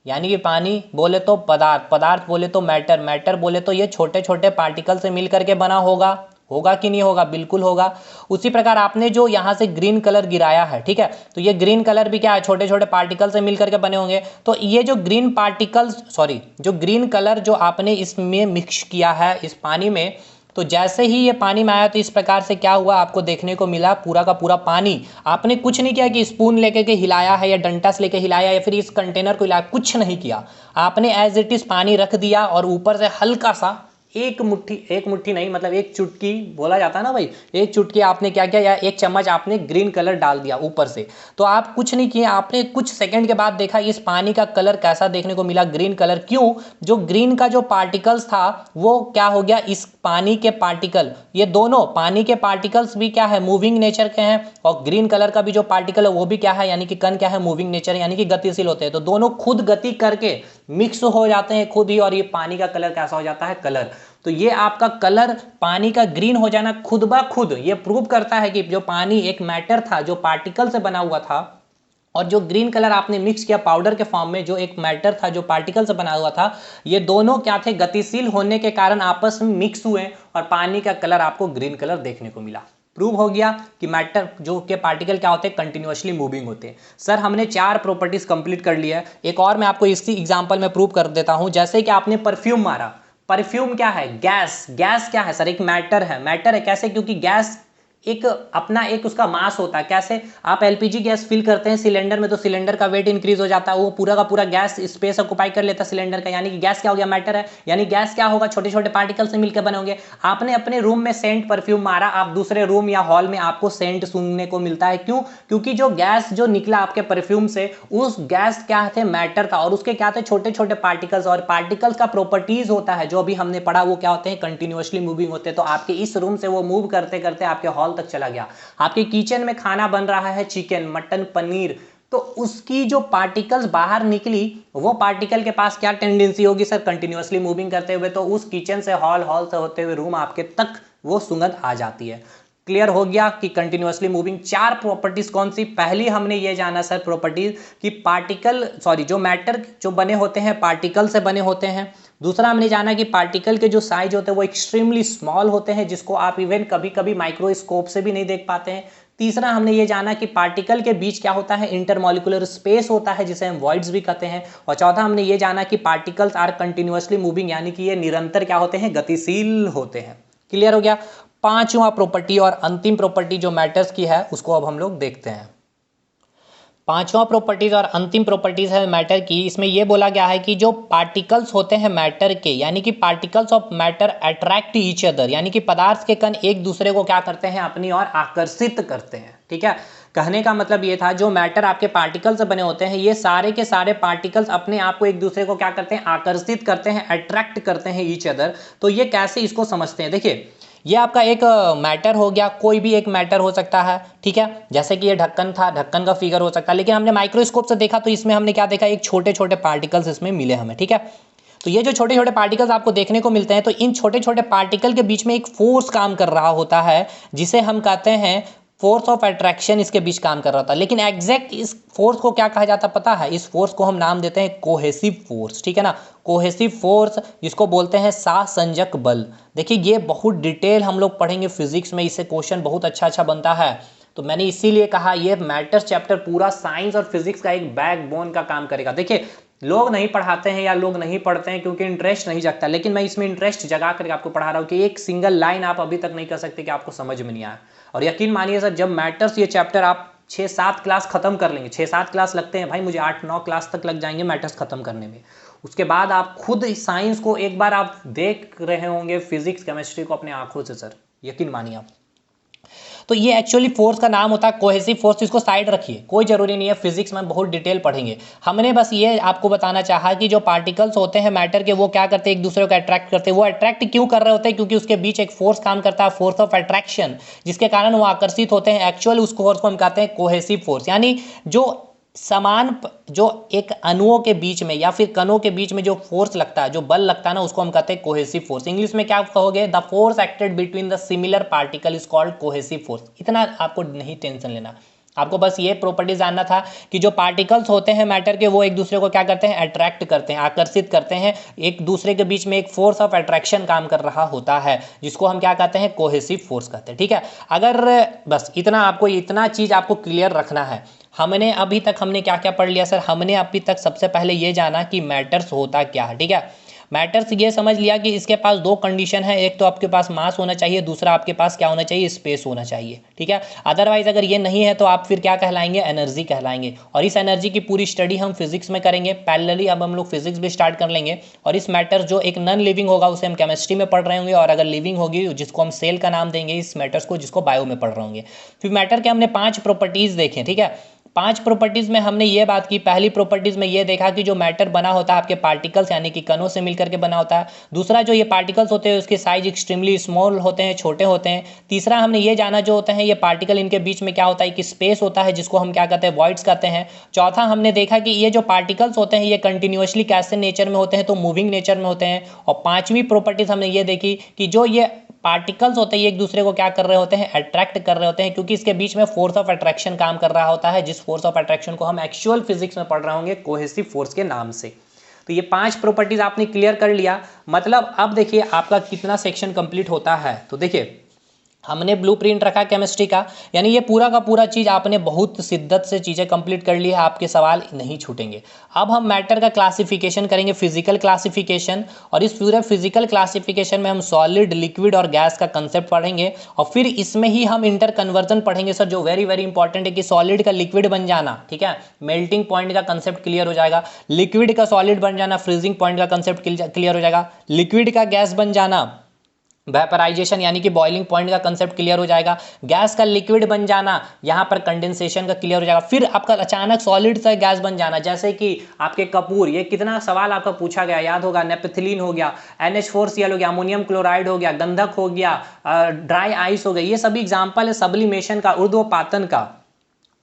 यानी कि पानी बोले तो पदार्थ बोले तो मैटर बोले तो ये छोटे छोटे पार्टिकल से मिल करके बना होगा कि नहीं होगा? बिल्कुल होगा। उसी प्रकार आपने जो यहाँ से ग्रीन कलर गिराया है, ठीक है, तो ये ग्रीन कलर भी क्या है, छोटे छोटे पार्टिकल से मिलकर के बने होंगे। तो ये जो जो ग्रीन कलर जो आपने इसमें मिक्स किया है इस पानी में, तो जैसे ही ये पानी में आया तो इस प्रकार से क्या हुआ, आपको देखने को मिला पूरा का पूरा पानी। आपने कुछ नहीं किया कि स्पून लेके के हिलाया है या डंटा से लेके हिलाया या फिर इस कंटेनर को हिलाया, कुछ नहीं किया। आपने एज इट इज पानी रख दिया और ऊपर से हल्का सा एक मुट्ठी नहीं, मतलब एक चुटकी बोला जाता है ना भाई, एक चुटकी आपने क्या किया, या 1 चम्मच आपने ग्रीन कलर डाल दिया ऊपर से। तो आप कुछ नहीं किए, आपने कुछ सेकंड के बाद देखा इस पानी का कलर कैसा देखने को मिला, ग्रीन कलर। क्यों? जो ग्रीन का जो पार्टिकल्स था वो क्या हो गया, इस पानी के पार्टिकल, ये दोनों पानी के पार्टिकल्स भी क्या है, मूविंग नेचर के हैं, और ग्रीन कलर का भी जो पार्टिकल है वो भी क्या है, यानी कि कण क्या है, मूविंग नेचर, यानी कि गतिशील होते हैं। तो दोनों खुद गति करके मिक्स हो जाते हैं खुद ही, और ये पानी का कलर कैसा हो जाता है, कलर। तो ये आपका कलर पानी का ग्रीन हो जाना खुद ब खुद ये प्रूव करता है कि जो पानी एक मैटर था, जो पार्टिकल से बना हुआ था, और जो ग्रीन कलर आपने मिक्स किया पाउडर के फॉर्म में, जो एक मैटर था जो पार्टिकल से बना हुआ था, ये दोनों क्या थे, गतिशील होने के कारण आपस में मिक्स हुए और पानी का कलर आपको ग्रीन कलर देखने को मिला। प्रूव हो गया कि मैटर जो के पार्टिकल क्या होते हैं, कंटिन्यूअसली मूविंग होते हैं। सर हमने 4 प्रॉपर्टीज कंप्लीट कर लिया है। एक और मैं आपको इसी एग्जांपल में प्रूव कर देता हूं। जैसे कि आपने परफ्यूम मारा, परफ्यूम क्या है? गैस। गैस क्या है सर? एक मैटर है। मैटर है कैसे? क्योंकि गैस एक अपना एक उसका मास होता है। कैसे? आप एलपीजी गैस फिल करते हैं सिलेंडर में तो सिलेंडर का वेट इंक्रीज हो जाता है, वो पूरा का पूरा गैस स्पेस ऑक्युपाई कर लेता है सिलेंडर का, यानी कि गैस क्या हो गया? मैटर है। यानी गैस क्या होगा? छोटे छोटे पार्टिकल से मिलकर बने होंगे। आपने अपने रूम में सेंट परफ्यूम मारा, आप दूसरे रूम या हॉल में आपको सेंट सूंघने को मिलता है। क्यों? क्योंकि जो गैस जो निकला आपके परफ्यूम से, उस गैस क्या थे? मैटर था, और उसके क्या थे? छोटे छोटे पार्टिकल्स। और पार्टिकल्स का प्रॉपर्टीज होता है जो अभी हमने पढ़ा, वो क्या होते हैं? कंटिन्यूअसली मूविंग होते हैं। तो आपके इस रूम से वो मूव करते करते आपके हॉल तक चला गया। आपके किचन में खाना बन रहा है, चिकन, मटन, पनीर, तो उसकी जो पार्टिकल्स बाहर निकली, वो पार्टिकल के पास क्या टेंडेंसी होगी सर? कंटिन्यूअसली मूविंग करते हुए, तो उस किचन से हॉल, हॉल से होते हुए रूम आपके तक वो सुगंध आ जाती है। क्लियर हो गया कि कंटिन्यूअसली मूविंग। चार प्रॉपर्टीज कौन सी? पहली हमने ये जाना सर प्रॉपर्टीज कि पार्टिकल जो मैटर जो बने होते हैं पार्टिकल से बने होते हैं। दूसरा हमने जाना कि पार्टिकल के जो साइज होते हैं वो एक्सट्रीमली स्मॉल होते हैं, जिसको आप इवन कभी कभी माइक्रोस्कोप से भी नहीं देख पाते हैं। तीसरा हमने ये जाना कि पार्टिकल के बीच क्या होता है? इंटरमॉलिक्यूलर स्पेस होता है, जिसे हम वॉइड्स भी कहते हैं। और चौथा हमने ये जाना कि पार्टिकल्स आर कंटिन्यूअसली मूविंग, यानी कि ये निरंतर क्या होते हैं? गतिशील होते हैं। क्लियर हो गया? पांचवा प्रॉपर्टी और अंतिम प्रॉपर्टी जो मैटर्स की है, उसको अब हम लोग देखते हैं। पांचवा प्रॉपर्टीज और अंतिम प्रॉपर्टीज है मैटर की। इसमें यह बोला गया है कि जो पार्टिकल्स होते हैं मैटर के, यानी कि particles of matter attract each other, यानी कि पदार्थ के कण एक दूसरे को क्या करते हैं? अपनी ओर आकर्षित करते हैं। ठीक है, कहने का मतलब ये था, जो मैटर आपके पार्टिकल से बने होते हैं, ये सारे के सारे पार्टिकल्स अपने आप को एक दूसरे को क्या करते हैं? आकर्षित करते हैं, अट्रैक्ट करते हैं ईच अदर। तो ये कैसे इसको समझते हैं? देखिए, ये आपका एक मैटर हो गया, कोई भी एक मैटर हो सकता है। ठीक है, जैसे कि ये ढक्कन था, ढक्कन का फिगर हो सकता है, लेकिन हमने माइक्रोस्कोप से देखा तो इसमें हमने क्या देखा? एक छोटे छोटे पार्टिकल्स इसमें मिले हमें। ठीक है, तो ये जो छोटे छोटे पार्टिकल्स आपको देखने को मिलते हैं, तो इन छोटे छोटे पार्टिकल के बीच में एक फोर्स काम कर रहा होता है, जिसे हम कहते हैं फोर्स ऑफ अट्रैक्शन। इसके बीच काम कर रहा था, लेकिन एग्जैक्ट इस फोर्स को क्या कहा जाता पता है? इस फोर्स को हम नाम देते हैं कोहेसिव फोर्स। ठीक है ना, कोहेसिव फोर्स, जिसको बोलते हैं सहसंजक बल। देखिए, ये बहुत डिटेल हम लोग पढ़ेंगे फिजिक्स में, इससे क्वेश्चन बहुत अच्छा अच्छा बनता है। तो मैंने इसीलिए कहा ये मैटर्स चैप्टर पूरा साइंस और फिजिक्स का एक बैकबोन का काम करेगा। देखिए, लोग नहीं पढ़ाते हैं या लोग नहीं पढ़ते हैं क्योंकि इंटरेस्ट नहीं जगता, लेकिन मैं इसमें इंटरेस्ट जगा करके आपको पढ़ा रहा हूँ कि एक सिंगल लाइन आप अभी तक नहीं कर सकते कि आपको समझ में नहीं आया। और यकीन मानिए सर, जब मैटर्स ये चैप्टर आप 6-7 क्लास खत्म कर लेंगे, 6-7 क्लास लगते हैं भाई, मुझे 8-9 क्लास तक लग जाएंगे मैटर्स खत्म करने में। उसके बाद आप खुद साइंस को एक बार आप देख रहे होंगे, फिजिक्स केमिस्ट्री को अपने आंखों से सर, यकीन मानिए आप। तो ये एक्चुअली फोर्स का नाम होता है कोहेसिव फोर्स। इसको साइड रखिए, कोई जरूरी नहीं है, फिजिक्स में बहुत डिटेल पढ़ेंगे। हमने बस ये आपको बताना चाहा कि जो पार्टिकल्स होते हैं मैटर के, वो क्या करते हैं? एक दूसरे को अट्रैक्ट करते हैं। वो अट्रैक्ट क्यों कर रहे होते हैं? क्योंकि उसके बीच एक फोर्स काम करता है, फोर्स ऑफ अट्रैक्शन, जिसके कारण वो आकर्षित होते हैं। एक्चुअल उस फोर्स को हम कहते हैं कोहेसिव फोर्स। यानी जो समान, जो एक अणुओं के बीच में या फिर कणों के बीच में जो फोर्स लगता है, जो बल लगता है ना, उसको हम कहते हैं कोहेसिव फोर्स। इंग्लिश में क्या कहोगे? The force acted between the similar particle is called cohesive force. इतना आपको नहीं टेंशन लेना, आपको बस ये प्रॉपर्टी जानना था कि जो पार्टिकल्स होते हैं मैटर के, वो एक दूसरे को क्या करते हैं? अट्रैक्ट करते हैं, आकर्षित करते हैं। एक दूसरे के बीच में एक फोर्स ऑफ अट्रैक्शन काम कर रहा होता है, जिसको हम क्या कहते हैं? कोहेसिव फोर्स कहते हैं। ठीक है, अगर बस इतना आपको, इतना चीज आपको क्लियर रखना है। हमने अभी तक हमने क्या क्या पढ़ लिया सर? हमने अभी तक सबसे पहले ये जाना कि मैटर्स होता क्या है। ठीक है, मैटर्स ये समझ लिया कि इसके पास दो कंडीशन है, एक तो आपके पास मास होना चाहिए, दूसरा आपके पास क्या होना चाहिए? स्पेस होना चाहिए। ठीक है, अदरवाइज अगर ये नहीं है तो आप फिर क्या कहलाएंगे? एनर्जी कहलाएंगे। और इस एनर्जी की पूरी स्टडी हम फिजिक्स में करेंगे। पैरेलली अब हम लोग फिजिक्स भी स्टार्ट कर लेंगे, और इस मैटर जो एक नॉन लिविंग होगा उसे हम केमिस्ट्री में पढ़ रहे होंगे, और अगर लिविंग होगी जिसको हम सेल का नाम देंगे इस मैटर्स को, जिसको बायो में पढ़ रहे होंगे। फिर मैटर के हमने 5 प्रॉपर्टीज देखे। ठीक है, 5 प्रॉपर्टीज में हमने ये बात की, पहली प्रॉपर्टीज में ये देखा कि जो मैटर बना होता है आपके पार्टिकल्स यानी कि कणों से मिलकर के बना होता है। दूसरा, जो ये पार्टिकल्स होते हैं उसके साइज एक्सट्रीमली स्मॉल होते हैं, छोटे होते हैं। तीसरा, हमने ये जाना जो होते हैं ये पार्टिकल, इनके बीच में क्या होता है? कि स्पेस होता है, जिसको हम क्या कहते हैं? वॉइड्स कहते हैं। चौथा, हमने देखा कि ये जो पार्टिकल्स होते हैं ये कंटिन्यूअसली कैसे नेचर में होते हैं? तो मूविंग नेचर में होते हैं। और 5वीं प्रॉपर्टीज हमने ये देखी कि जो ये पार्टिकल्स होते हैं ये एक दूसरे को क्या कर रहे होते हैं? अट्रैक्ट कर रहे होते हैं, क्योंकि इसके बीच में फोर्स ऑफ अट्रैक्शन काम कर रहा होता है, जिस फोर्स ऑफ अट्रैक्शन को हम एक्चुअल फिजिक्स में पढ़ रहे होंगे कोहेसिव फोर्स के नाम से। तो ये 5 प्रॉपर्टीज आपने क्लियर कर लिया। मतलब अब देखिए आपका कितना सेक्शन कंप्लीट होता है। तो देखिए, हमने ब्लूप्रिंट रखा केमिस्ट्री का, यानी ये पूरा का पूरा चीज़ आपने बहुत शिद्दत से चीज़ें कंप्लीट कर ली है, आपके सवाल नहीं छूटेंगे। अब हम मैटर का क्लासिफिकेशन करेंगे, फिजिकल क्लासिफिकेशन, और इस पूरे फिजिकल क्लासिफिकेशन में हम सॉलिड, लिक्विड और गैस का कंसेप्ट पढ़ेंगे, और फिर इसमें ही हम इंटर कन्वर्जन पढ़ेंगे सर, जो वेरी वेरी इंपॉर्टेंट है कि सॉलिड का लिक्विड बन जाना, ठीक है, मेल्टिंग पॉइंट का कंसेप्ट क्लियर हो जाएगा, लिक्विड का सॉलिड बन जाना, फ्रीजिंग पॉइंट का कंसेप्ट क्लियर हो जाएगा, लिक्विड का गैस बन जाना, वेपराइजेशन यानी कि बॉइलिंग पॉइंट का कंसेप्ट क्लियर हो जाएगा, गैस का लिक्विड बन जाना, यहाँ पर कंडेंसेशन का क्लियर हो जाएगा, फिर आपका अचानक सॉलिड से गैस बन जाना, जैसे कि आपके कपूर, ये कितना सवाल आपका पूछा गया याद होगा, नेपथिलीन हो गया, NH4Cl हो गया, अमोनियम क्लोराइड हो गया, गंधक हो गया, ड्राई आइस हो गई, ये सभी एग्जाम्पल है सब्लिमेशन का, ऊर्ध्वपातन का।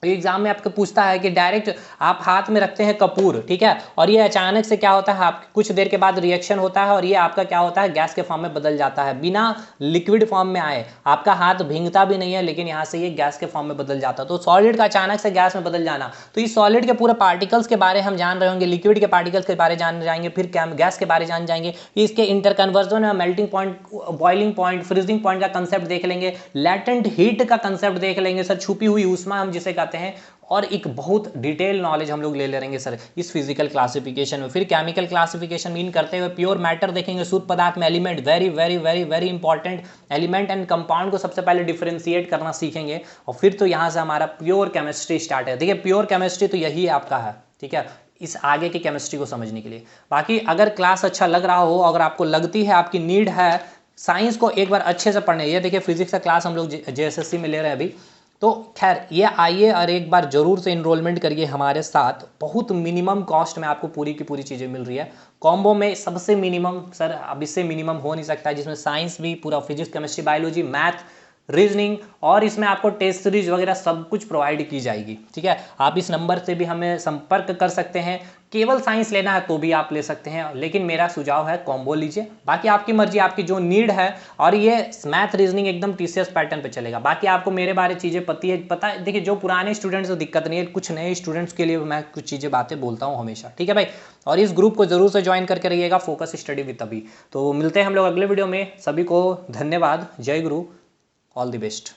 एग्जाम में आपको पूछता है कि डायरेक्ट आप हाथ में रखते हैं कपूर, ठीक है, और ये अचानक से क्या होता है, आप कुछ देर के बाद रिएक्शन होता है और ये आपका क्या होता है, गैस के फॉर्म में बदल जाता है, बिना लिक्विड फॉर्म में आए, आपका हाथ भींगता भी नहीं है, लेकिन यहाँ से ये गैस के फॉर्म में बदल जाता है। तो सॉलिड का अचानक से गैस में बदल जाना, तो इस सॉलिड के पूरे पार्टिकल्स के बारे हम जान रहे होंगे, लिक्विड के पार्टिकल्स के बारे जान जाएंगे, फिर गैस के बारे जान जाएंगे, इसके इंटरकन्वर्जन में melting point, boiling point, freezing point का कंसेप्ट देख लेंगे, लैटेंट हीट का कंसेप्ट देख लेंगे सर, छुपी हुई ऊष्मा हम जिसे कहते हैं, और एक बहुत डिटेल नॉलेज हम लोग ले लेंगे सर इस फिजिकल क्लासिफिकेशन में। फिर केमिकल क्लासिफिकेशन मीन करते हुए प्योर मैटर देखेंगे, शुद्ध पदार्थ में element, very very very very important, element and compound को सबसे पहले डिफरेंशिएट करना सीखेंगे, और फिर तो यहाँ से हमारा प्योर केमिस्ट्री स्टार्ट है। देखिए प्योर केमिस्ट्री तो यही आपका है, ठीक है, इस आगे की केमिस्ट्री को समझने के लिए। बाकी अगर क्लास अच्छा लग रहा हो, अगर आपको लगती है, आपकी नीड है साइंस को एक बार अच्छे से पढ़ने, ये देखिए फिजिक्स का क्लास हम लोग JSSC में ले रहे हैं अभी, तो खैर ये आइए और एक बार जरूर से इनरोलमेंट करिए हमारे साथ, बहुत मिनिमम कॉस्ट में आपको पूरी की पूरी चीज़ें मिल रही है, कॉम्बो में सबसे मिनिमम सर, अब इससे मिनिमम हो नहीं सकता है, जिसमें साइंस भी पूरा, physics, chemistry, biology, math, reasoning, और इसमें आपको टेस्ट सीरीज वगैरह सब कुछ प्रोवाइड की जाएगी, ठीक है। आप इस नंबर से भी हमें संपर्क कर सकते हैं, केवल साइंस लेना है तो भी आप ले सकते हैं, लेकिन मेरा सुझाव है कॉम्बो लीजिए, बाकी आपकी मर्जी, आपकी जो नीड है, और ये मैथ रीजनिंग एकदम TCS पैटर्न पे चलेगा। बाकी आपको मेरे बारे चीज़ें पता है, देखिए जो पुराने स्टूडेंट्स को दिक्कत नहीं है, कुछ नए स्टूडेंट्स के लिए मैं कुछ चीज़ें बातें बोलता हूँ हमेशा, ठीक है भाई, और इस ग्रुप को जरूर से ज्वाइन करके रहिएगा, फोकस स्टडी विद अभी। तो मिलते हैं हम लोग अगले वीडियो में, सभी को धन्यवाद, जय गुरु, ऑल द बेस्ट।